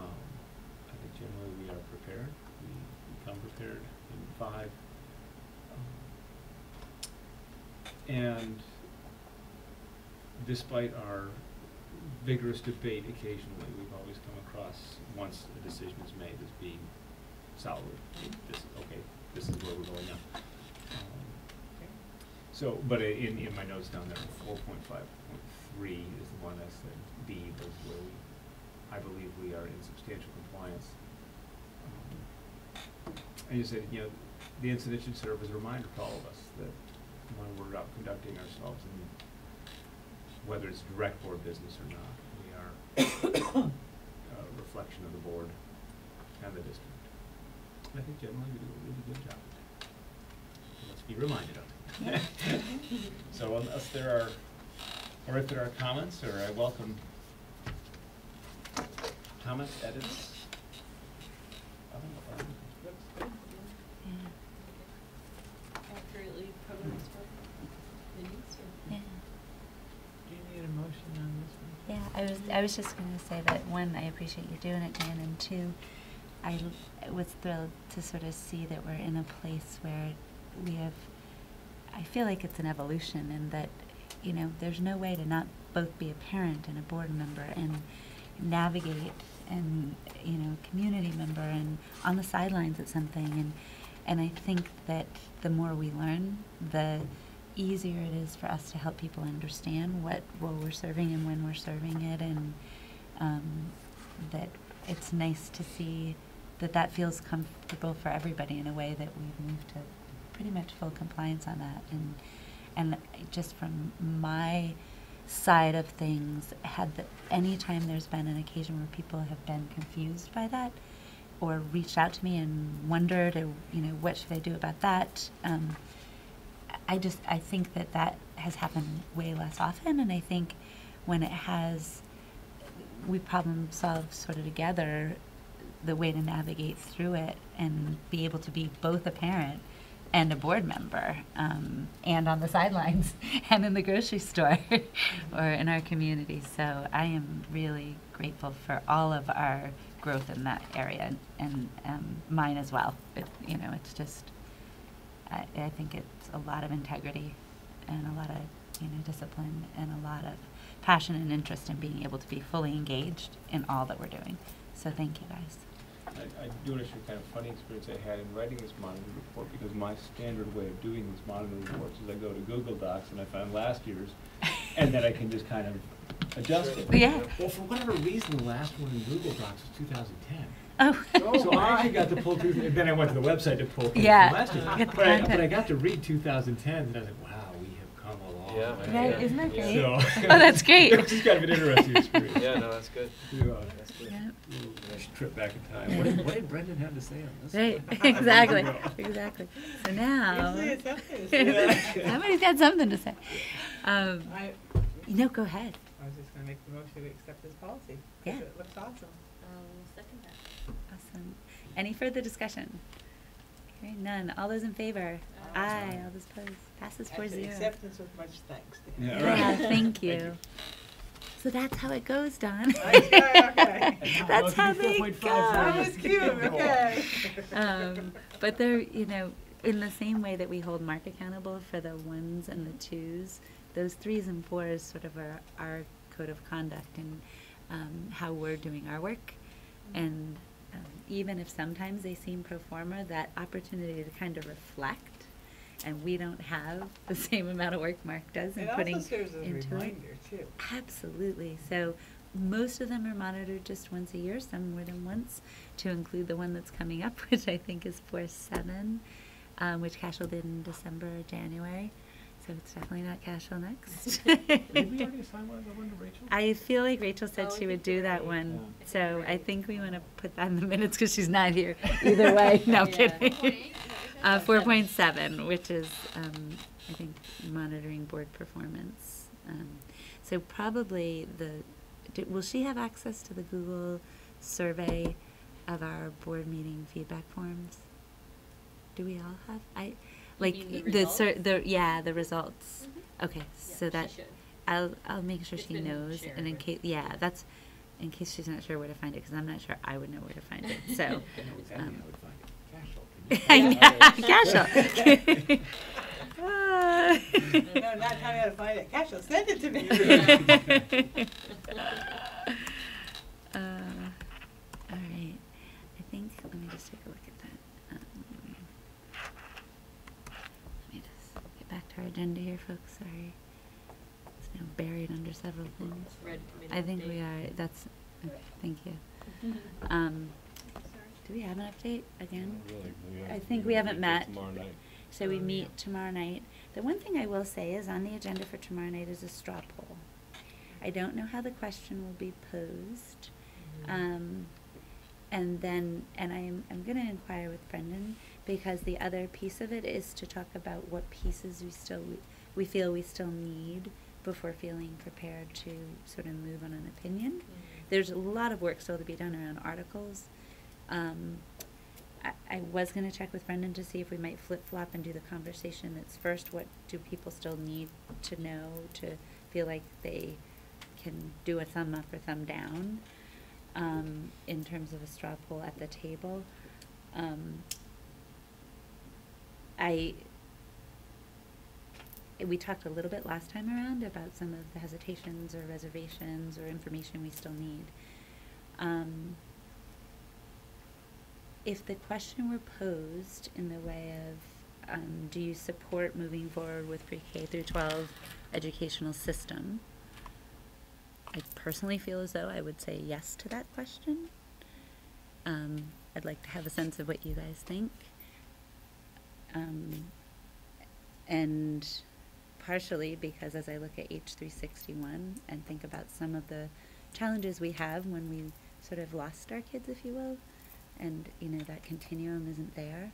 think generally we are prepared. We come prepared in 5. And despite our vigorous debate occasionally, we've always come across, once a decision is made, as being solid. This is where we're going now. So, but in my notes down there, 4.5.3 is the one I said B was where I believe we are in substantial compliance. And you said, you know, the incident should serve as a reminder to all of us that when we're out conducting ourselves, and whether it's direct board business or not, we are a reflection of the board and the district. I think generally we do a really good job. So let's be reminded of it. So unless there are, or if there are comments, or I welcome comments, edits. Accurately covers what it needs to. Yeah. Do you need a motion on this one? Yeah, I was just going to say that, one, I appreciate you doing it, Dan, and two, I was thrilled to sort of see that we're in a place where we have, I feel like it's an evolution, and that, you know, there's no way to not both be a parent and a board member and navigate and, you know, community member and on the sidelines at something, and I think that the more we learn, the easier it is for us to help people understand what role we're serving and when we're serving it, and that it's nice to see that feels comfortable for everybody in a way that we've moved to pretty much full compliance on that. And just from my side of things, any time there's been an occasion where people have been confused by that or reached out to me and wondered, you know, what should I do about that, I think that has happened way less often, and I think when it has, we problem solve sort of together the way to navigate through it and be able to be both a parent and a board member, and on the sidelines and in the grocery store or in our community. So I am really grateful for all of our growth in that area, and mine as well. You know, it's just, I think it's a lot of integrity and a lot of, you know, discipline and a lot of passion and interest in being able to be fully engaged in all that we're doing. So thank you guys. I do want to share kind of funny experience I had in writing this monitoring report, because my standard way of doing these monitoring reports is I go to Google Docs and I find last year's, and then I can just kind of adjust it. Yeah. Well, for whatever reason, the last one in Google Docs was 2010. Oh. So I actually got to pull through, and then I went to the website to pull through Yeah. from last year. Get the But I content. got to read 2010, and I was like, wow, we have come a long Yeah. way. Right, isn't that great? So, Oh, that's great. It was just kind of an interesting experience. Yeah, no, that's good. Yeah. That's good. Yeah. I should trip back in time. What did Brendan have to say on this? Right, exactly, exactly. So now, Usually it's something to say. somebody's got something to say. I No, go ahead. was just gonna make the motion to accept this policy. 'Cause Yeah. It looks awesome. Second that. Awesome. Any further discussion? Hearing none. All those in favor? Aye. Aye. All those opposed? Passes Actually, 4-0. acceptance with much thanks, Dan. Yeah, Yeah, right. thank you. you. So that's how it goes, Don. Okay. That's how they go. That was cute, okay. But they're, you know, in the same way that we hold Mark accountable for the 1s and the 2s, those 3s and 4s sort of are our code of conduct and how we're doing our work. And even if sometimes they seem pro forma, that opportunity to kind of reflect, and we don't have the same amount of work Mark does in It putting also serves as a into it. reminder, too. Absolutely. So most of them are monitored just once a year, some more than once, to include the one that's coming up, which I think is 4-7, which Cash will did in December or January. So it's definitely not Cashel next. Did we already assign one to Rachel? I feel like Rachel said Oh, I she would think do you're that right. one, Yeah. I think so you're I right. think we want to put that in the minutes because she's not here. Either way, no Yeah. kidding. 4.7, which is, I think, monitoring board performance. So probably will she have access to the Google survey of our board meeting feedback forms? Do we all have? mean the the results. Mhm. Okay, Yeah, so she that should. I'll make sure It's she been knows, shared and in with- case that's in case she's not sure where to find it, because I'm not sure I would know where to find it. So, I know exactly how I would find it. Cashel, can you find Cashel. No, not telling me how to find it. Cashel, send it to me. All right. I think, let me just take a look at that. Let me just get back to our agenda here, folks. Sorry. It's now buried under several things. Red committee I think we update. are. That's, thank you. Do we have an update again? I think we haven't met. Tomorrow night. So we meet tomorrow night. The one thing I will say is on the agenda for tomorrow night is a straw poll. I don't know how the question will be posed. And then, I'm going to inquire with Brendan, because the other piece of it is to talk about what pieces we feel we still need before feeling prepared to sort of move on an opinion. There's a lot of work still to be done around articles. I was going to check with Brendan to see if we might flip-flop and do the conversation that's first. What do people still need to know to feel like they can do a thumb up or thumb down in terms of a straw poll at the table? We talked a little bit last time around about some of the hesitations or reservations or information we still need. If the question were posed in the way of, do you support moving forward with pre-K through 12 educational system? I personally feel as though I would say yes to that question. I'd like to have a sense of what you guys think. And partially because as I look at H361 and think about some of the challenges we have when we sort of lost our kids, if you will, and that continuum isn't there.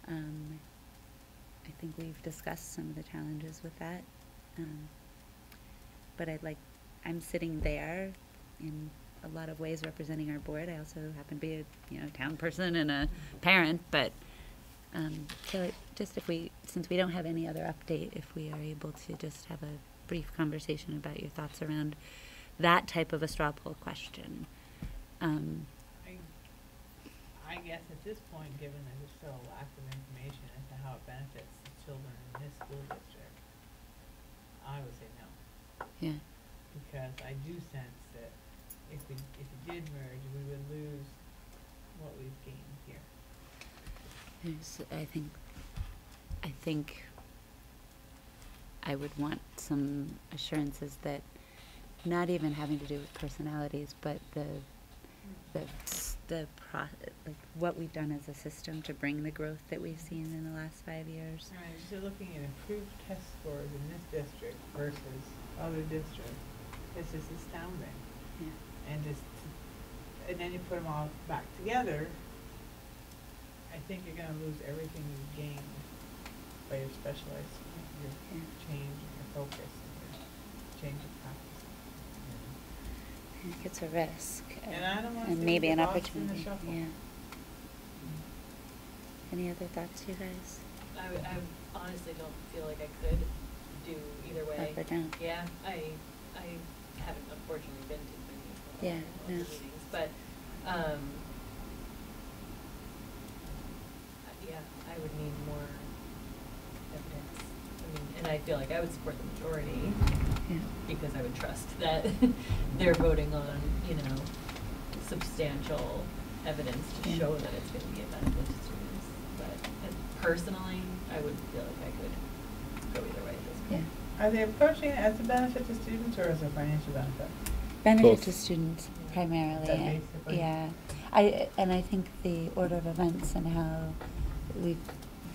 I think we've discussed some of the challenges with that. But I'm sitting there in a lot of ways representing our board. I also happen to be a town person and a parent, but so just since we don't have any other update, if we are able to just have a brief conversation about your thoughts around that type of a straw poll question. I guess at this point, given that there's still a lack of information as to how it benefits the children in this school district, I would say no. Yeah. Because I do sense that if it did merge, we would lose what we've gained here. I think I would want some assurances that not even having to do with personalities, but what we've done as a system to bring the growth that we've seen in the last 5 years. Right, so looking at improved test scores in this district versus other districts, it's just astounding. Yeah. And then you put them all back together, I think you're gonna lose everything you've gained by your specialized, your change and your focus and your change of practice. I think it's a risk. And I don't wanna and see maybe them an get lost in the opportunity. shuffle. Yeah. Any other thoughts, you guys? I honestly don't feel like I could do either way. Up or down? Yeah, I haven't unfortunately been to many Yeah, of the no. meetings, but yeah, I would need more evidence. I mean, and I feel like I would support the majority Yeah. because I would trust that they're voting on, substantial evidence to Yeah. show that it's going to be a benefit to students. But personally, I would feel like I could go either way at this point. Yeah. Are they approaching it as a benefit to students or as a financial benefit? Benefit Both. to students primarily. That basically- Yeah. I think the order of events and how we've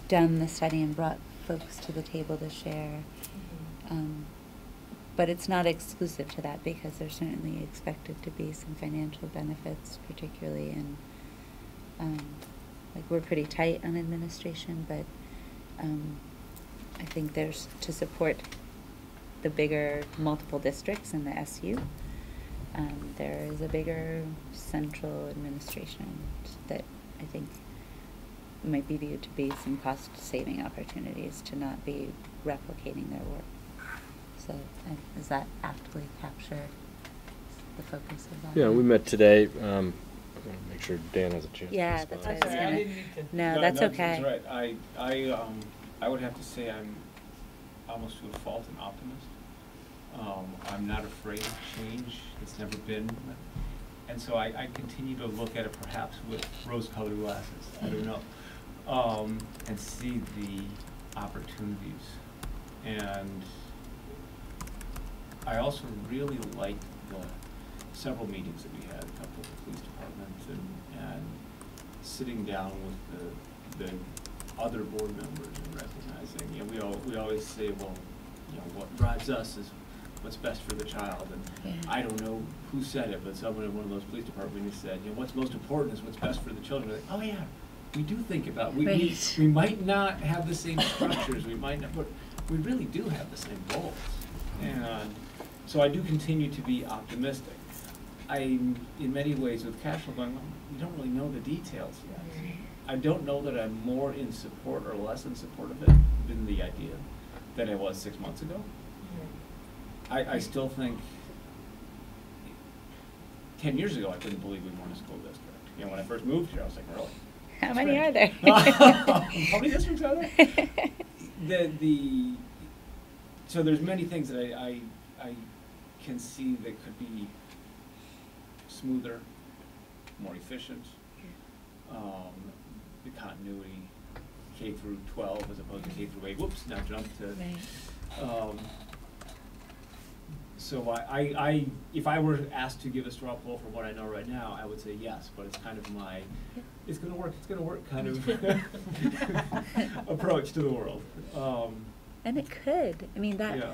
done the study and brought folks to the table to share. But it's not exclusive to that, because there's certainly expected to be some financial benefits, particularly in, like, we're pretty tight on administration, but I think there's, to support the bigger multiple districts in the SU, there is a bigger central administration that I think might be viewed to be some cost-saving opportunities to not be replicating their work. So does that aptly capture the focus of that? Yeah, we met today. I want to make sure Dan has a chance. Yeah, to that's respond. what I was Sorry, I gonna. didn't mean to- No, that's okay. That's right. I would have to say I'm almost to a fault an optimist. I'm not afraid of change. It's never been. And so I continue to look at it perhaps with rose-colored glasses. I don't know. And see the opportunities. And I also really liked the several meetings that we had, a couple of the police departments, and sitting down with the other board members and recognizing, you know, we always say, well, you know, what drives us is what's best for the child. And Yeah. I don't know who said it, but someone in one of those police departments said, you know, what's most important is what's best for the children. Like, oh yeah, we do think about, we might not have the same structures, we might not, but we really do have the same goals. And so I do continue to be optimistic. I'm in many ways with Cashel going, well, we don't really know the details yet. I don't know that I'm more in support or less in support of it than the idea than I was 6 months ago. I still think 10 years ago I couldn't believe we weren't a school district. You know, when I first moved here, I was like, really? How That's many great. are there? How many districts are there? So there's many things that I can see that could be smoother, more efficient. The continuity, K through 12 as opposed to K through 8. Whoops, now jump to. Right. So I, if I were asked to give a straw poll for what I know right now, I would say yes, but it's kind of my, it's gonna work kind of approach to the world. And it could. I mean, that. Yeah.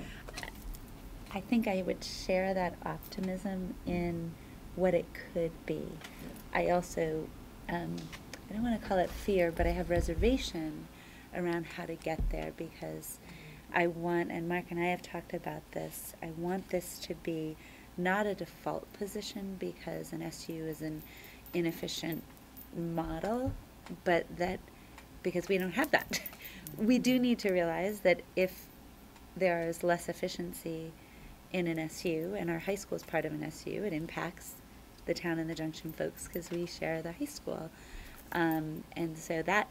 I think I would share that optimism in what it could be. I also, I don't want to call it fear, but I have reservation around how to get there, because I want, and Mark and I have talked about this, I want this to be not a default position because an SU is an inefficient model, but that because we don't have that. We do need to realize that if there is less efficiency in an SU, and our high school is part of an SU, it impacts the town and the Junction folks because we share the high school. And so that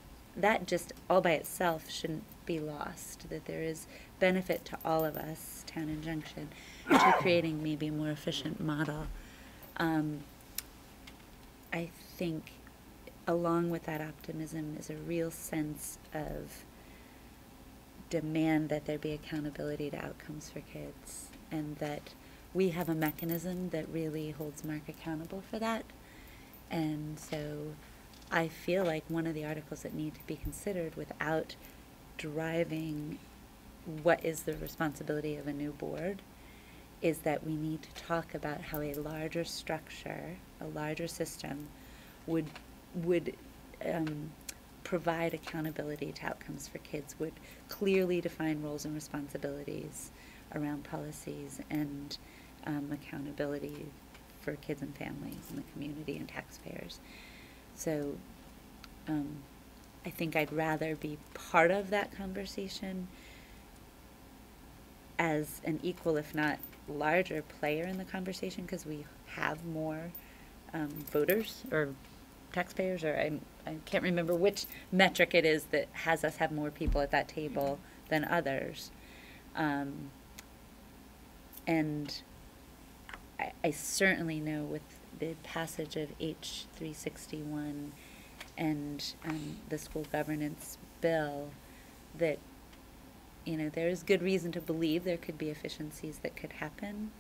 just all by itself shouldn't be lost, that there is benefit to all of us, town and Junction, to creating maybe a more efficient model. I think along with that optimism is a real sense of demand that there be accountability to outcomes for kids, and that we have a mechanism that really holds Mark accountable for that. And so I feel like one of the articles that need to be considered without driving what is the responsibility of a new board is that we need to talk about how a larger structure, a larger system would provide accountability to outcomes for kids, would clearly define roles and responsibilities around policies and accountability for kids and families and the community and taxpayers. So I think I'd rather be part of that conversation as an equal, if not larger, player in the conversation, because we have more voters or taxpayers, or I can't remember which metric it is that has us have more people at that table than others. And I certainly know with the passage of H361 and the school governance bill that, you know, there is good reason to believe there could be efficiencies that could happen.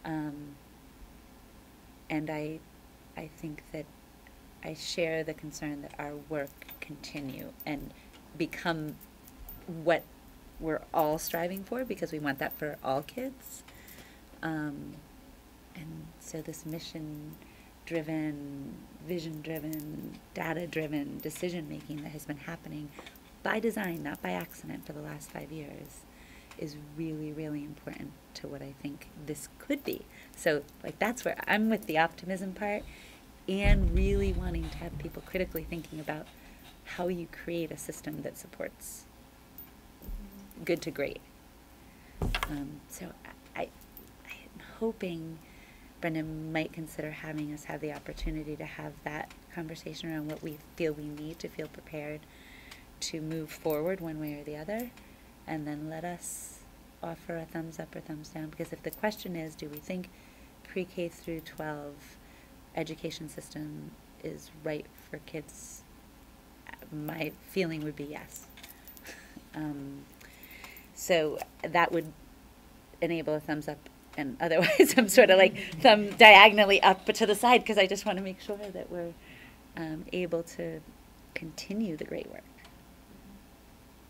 And I think that I share the concern that our work continue and become what we're all striving for, because we want that for all kids. And so this mission-driven, vision-driven, data-driven decision-making that has been happening by design, not by accident, for the last 5 years is really, really important to what I think this could be. So, like, that's where I'm with the optimism part, and really wanting to have people critically thinking about how you create a system that supports good to great. So I'm hoping Brendan might consider having us have the opportunity to have that conversation around what we feel we need to feel prepared to move forward one way or the other, and then let us offer a thumbs up or thumbs down. Because if the question is, do we think pre-K through 12 education system is right for kids, my feeling would be yes. So that would enable a thumbs up, and otherwise I'm sort of like thumb diagonally up but to the side, because I just want to make sure that we're able to continue the great work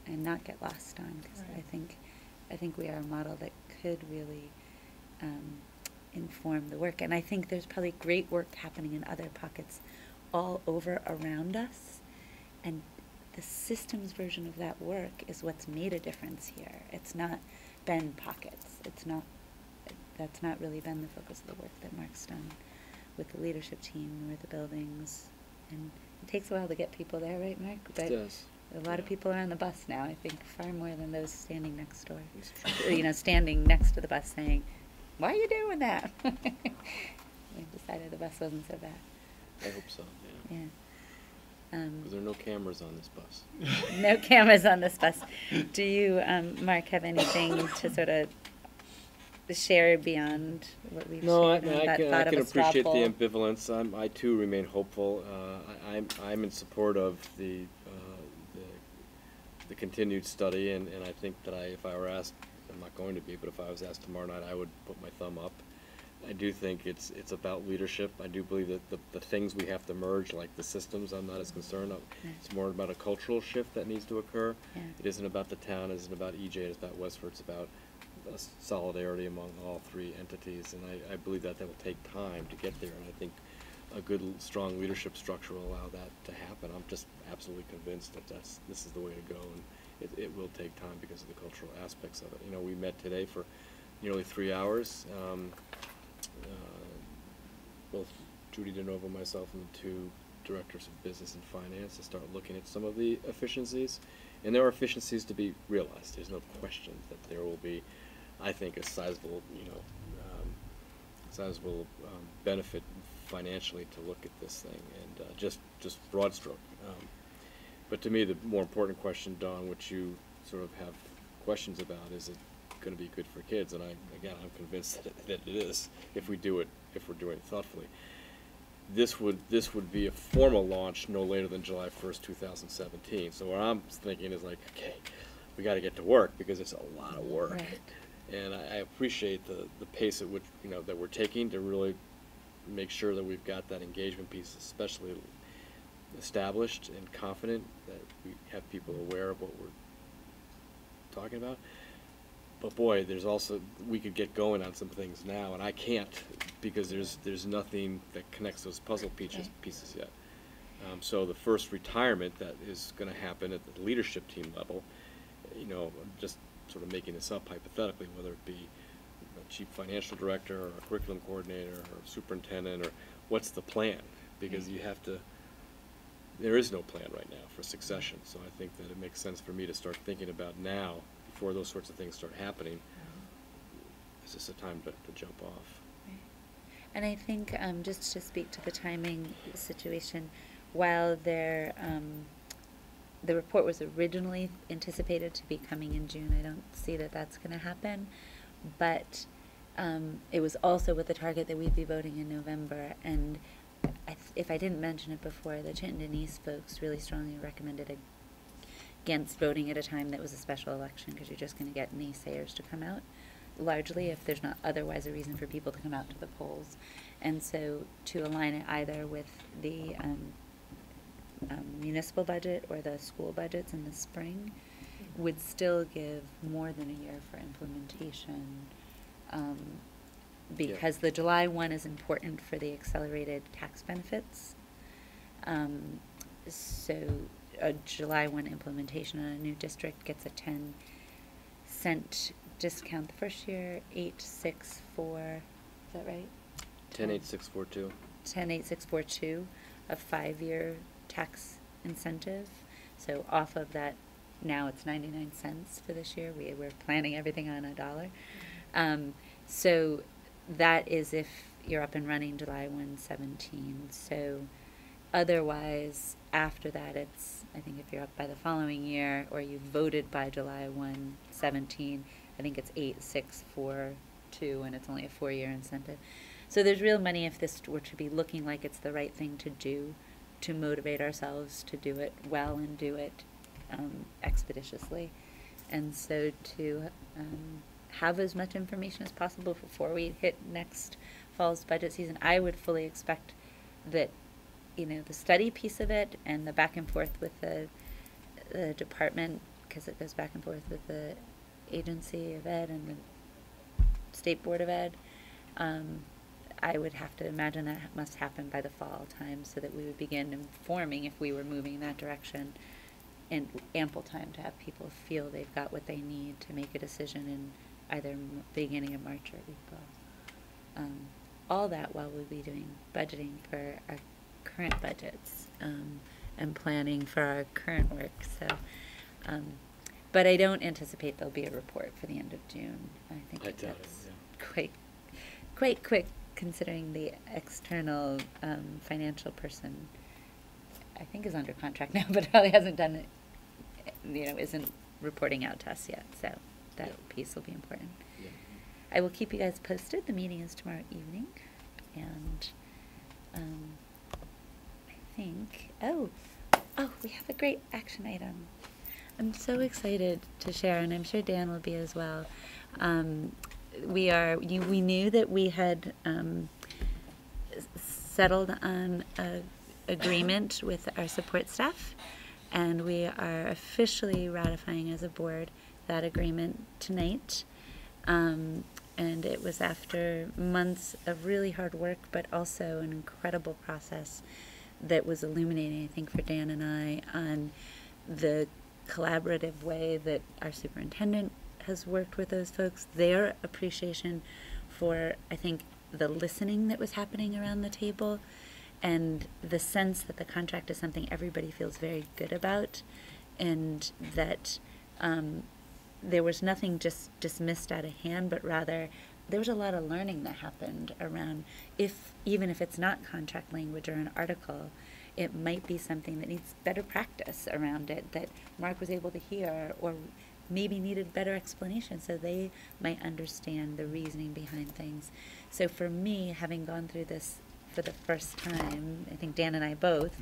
and not get lost on, because Right. I think we are a model that could really inform the work. And I think there's probably great work happening in other pockets all over around us, and the systems version of that work is what's made a difference here. It's not been pockets. That's not really been the focus of the work that Mark's done with the leadership team or the buildings. And it takes a while to get people there, right, Mark? But It does. a lot of Yeah. people are on the bus now, I think, far more than those standing next door. It's true. You know, standing next to the bus saying, why are you doing that? We decided the bus wasn't so bad. I hope so, yeah. Yeah. Because there are no cameras on this bus. No cameras on this bus. Do you, Mark, have anything to sort of share beyond what we've No, I, shared? I That can, thought I of can a straw appreciate the poll? ambivalence. I too remain hopeful. I'm in support of the continued study, and I think that if I were asked, I'm not going to be, but if I was asked tomorrow night, I would put my thumb up. I do think it's about leadership. I do believe that the things we have to merge, like the systems, I'm not as concerned. It's more about a cultural shift that needs to occur. Yeah. It isn't about the town, it isn't about EJ, it's about Westford, it's about solidarity among all three entities, and I believe that will take time to get there, and I think a good, strong leadership structure will allow that to happen. I'm just absolutely convinced that this is the way to go, and it will take time because of the cultural aspects of it. You know, we met today for nearly 3 hours. Both Judy DeNovo, myself, and the two directors of business and finance to start looking at some of the efficiencies. And there are efficiencies to be realized. There's no question that there will be, I think, a sizable, benefit financially to look at this thing, and just broad stroke. But to me, the more important question, Dawn, which you sort of have questions about, is it going to be good for kids? And I'm convinced that it is, if we're doing it thoughtfully. This would be a formal launch no later than July 1st, 2017. So what I'm thinking is like, okay, we got to get to work, because it's a lot of work. Right. And I appreciate the pace at which, that we're taking to really make sure that we've got that engagement piece especially established and confident, that we have people aware of what we're talking about. But boy, there's also, we could get going on some things now, and I can't, because there's nothing that connects those puzzle pieces yet. So the first retirement that is going to happen at the leadership team level, just sort of making this up hypothetically, whether it be a chief financial director or a curriculum coordinator or a superintendent, or what's the plan? Because you have to, there is no plan right now for succession. So I think that it makes sense for me to start thinking about now, before those sorts of things start happening. Is this a time to jump off? Right. And I think, just to speak to the timing situation, while the report was originally anticipated to be coming in June, I don't see that that's going to happen. But it was also with the target that we'd be voting in November. And if I didn't mention it before, the Chittenden East folks really strongly recommended against voting at a time that was a special election, because you're just going to get naysayers to come out, largely, if there's not otherwise a reason for people to come out to the polls. And so to align it either with the municipal budget or the school budgets in the spring, would still give more than a year for implementation, because the July 1 is important for the accelerated tax benefits. So a July 1 implementation on a new district gets a 10-cent discount the first year, 864, is that right? 10,862. 10,862, a 5-year tax incentive. So off of that, now it's 99 cents for this year. We're planning everything on $1. So that is if you're up and running July 1, 17. So otherwise, after that, it's, I think if you're up by the following year or you voted by July 1, 17, I think it's 8,642, and it's only a 4-year incentive. So there's real money if this were to be looking like it's the right thing to do, to motivate ourselves to do it well and do it expeditiously. And so to have as much information as possible before we hit next fall's budget season. I would fully expect that, you know, the study piece of it and the back and forth with the department, because it goes back and forth with the agency of ed and the state board of ed, I would have to imagine that must happen by the fall time so that we would begin informing if we were moving in that direction, and ample time to have people feel they've got what they need to make a decision in either beginning of March or April. All that while we'll be doing budgeting for our current budgets and planning for our current work. So, but I don't anticipate there'll be a report for the end of June. I think that's quite quick considering the external financial person, I think, is under contract now, but probably hasn't done it, you know, isn't reporting out to us yet. So that piece will be important. Yeah. I will keep you guys posted. The meeting is tomorrow evening, and I think, oh, we have a great action item. I'm so excited to share, and I'm sure Dan will be as well. We knew that we had settled on an agreement with our support staff, and we are officially ratifying as a board that agreement tonight. And it was after months of really hard work, but also an incredible process that was illuminating, I think, for Dan and I on the collaborative way that our superintendent has worked with those folks, their appreciation for, I think, the listening that was happening around the table, and the sense that the contract is something everybody feels very good about, and that there was nothing just dismissed out of hand, but rather there was a lot of learning that happened around, even if it's not contract language or an article, it might be something that needs better practice around it that Mark was able to hear, or maybe needed better explanation so they might understand the reasoning behind things. So for me, having gone through this for the first time, I think Dan and I both,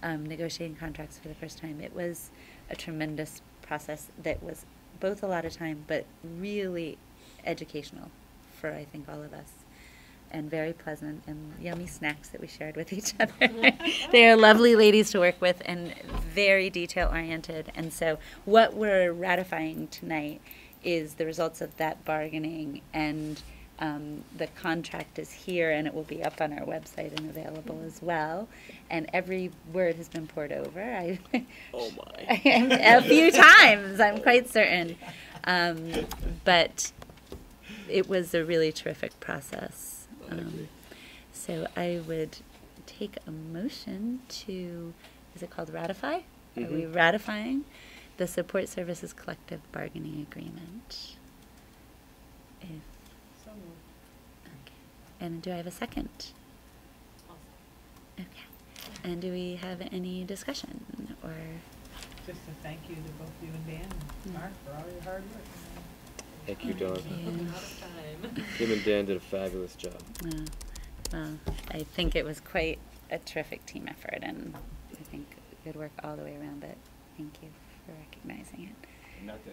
negotiating contracts for the first time, it was a tremendous process that was both a lot of time, but really educational for, I think, all of us. And very pleasant, and yummy snacks that we shared with each other. They are lovely ladies to work with and very detail-oriented. And so what we're ratifying tonight is the results of that bargaining, and the contract is here, and it will be up on our website and available as well. And every word has been poured over. Oh my. A few times, I'm quite certain. But it was a really terrific process. So I would take a motion to, is it called ratify? Are we ratifying the Support Services Collective Bargaining Agreement? So moved. Okay. And do I have a second? Okay. And do we have any discussion, or? Just a thank you to both you and Dan and Mark for all your hard work. Thank you, Dawn. Thank you. Out of time. Him and Dan did a fabulous job. Well, I think it was quite a terrific team effort, and I think good work all the way around, but thank you for recognizing it. And not to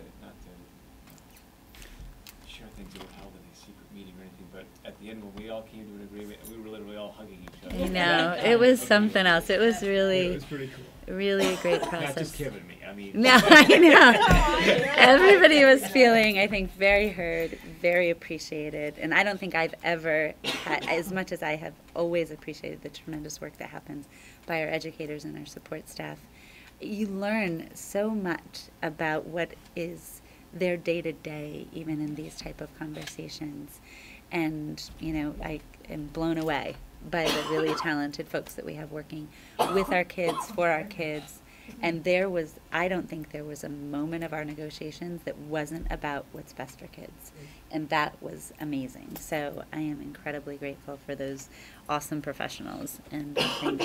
share things that were held in a secret meeting or anything, but at the end when we all came to an agreement, we were literally all hugging each other. I know, it was something else. It was really, It was pretty cool. really a great process. Not just Kevin and me. I mean. No, I know. Everybody was feeling, I think, very heard, very appreciated. And I don't think I've ever had, as much as I have always appreciated the tremendous work that happens by our educators and our support staff. You learn so much about what is their day-to-day, even in these type of conversations. And, you know, I am blown away by the really talented folks that we have working with our kids, for our kids. And there was, I don't think there was a moment of our negotiations that wasn't about what's best for kids. And that was amazing. So I am incredibly grateful for those awesome professionals. And I think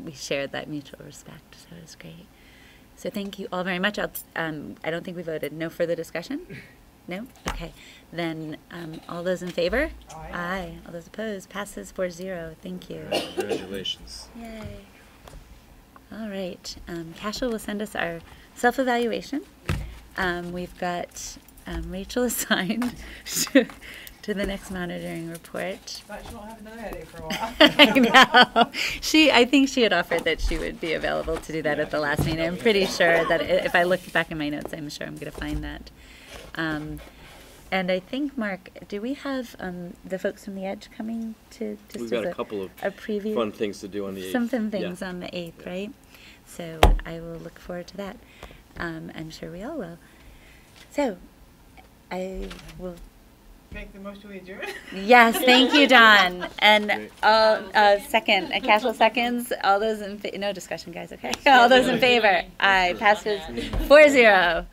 we shared that mutual respect. So it was great. So thank you all very much. I don't think we voted. No further discussion? No? Okay. Then all those in favor? Aye. Aye. All those opposed? Passes 4-0. Thank you. Congratulations. Yay. All right. Cashel will send us our self-evaluation. We've got Rachel assigned to the next monitoring report. But she won't have another headache for a while. I know. I think she had offered that she would be available to do that at the last meeting. I'm pretty sure that if I look back in my notes, I'm sure I'm going to find that. And I think, Mark, do we have the folks from the Edge coming to just We've got as a couple of a preview? fun things to do on the 8th. Some fun things Yeah. on the 8th, Yeah. right? So I will look forward to that. I'm sure we all will. So I will. Make the motion we adjourn. Yes, thank you, Don. And Great. all second, casual seconds. All those in no discussion, guys. Okay. All those in favor. Aye. Passes 4-0.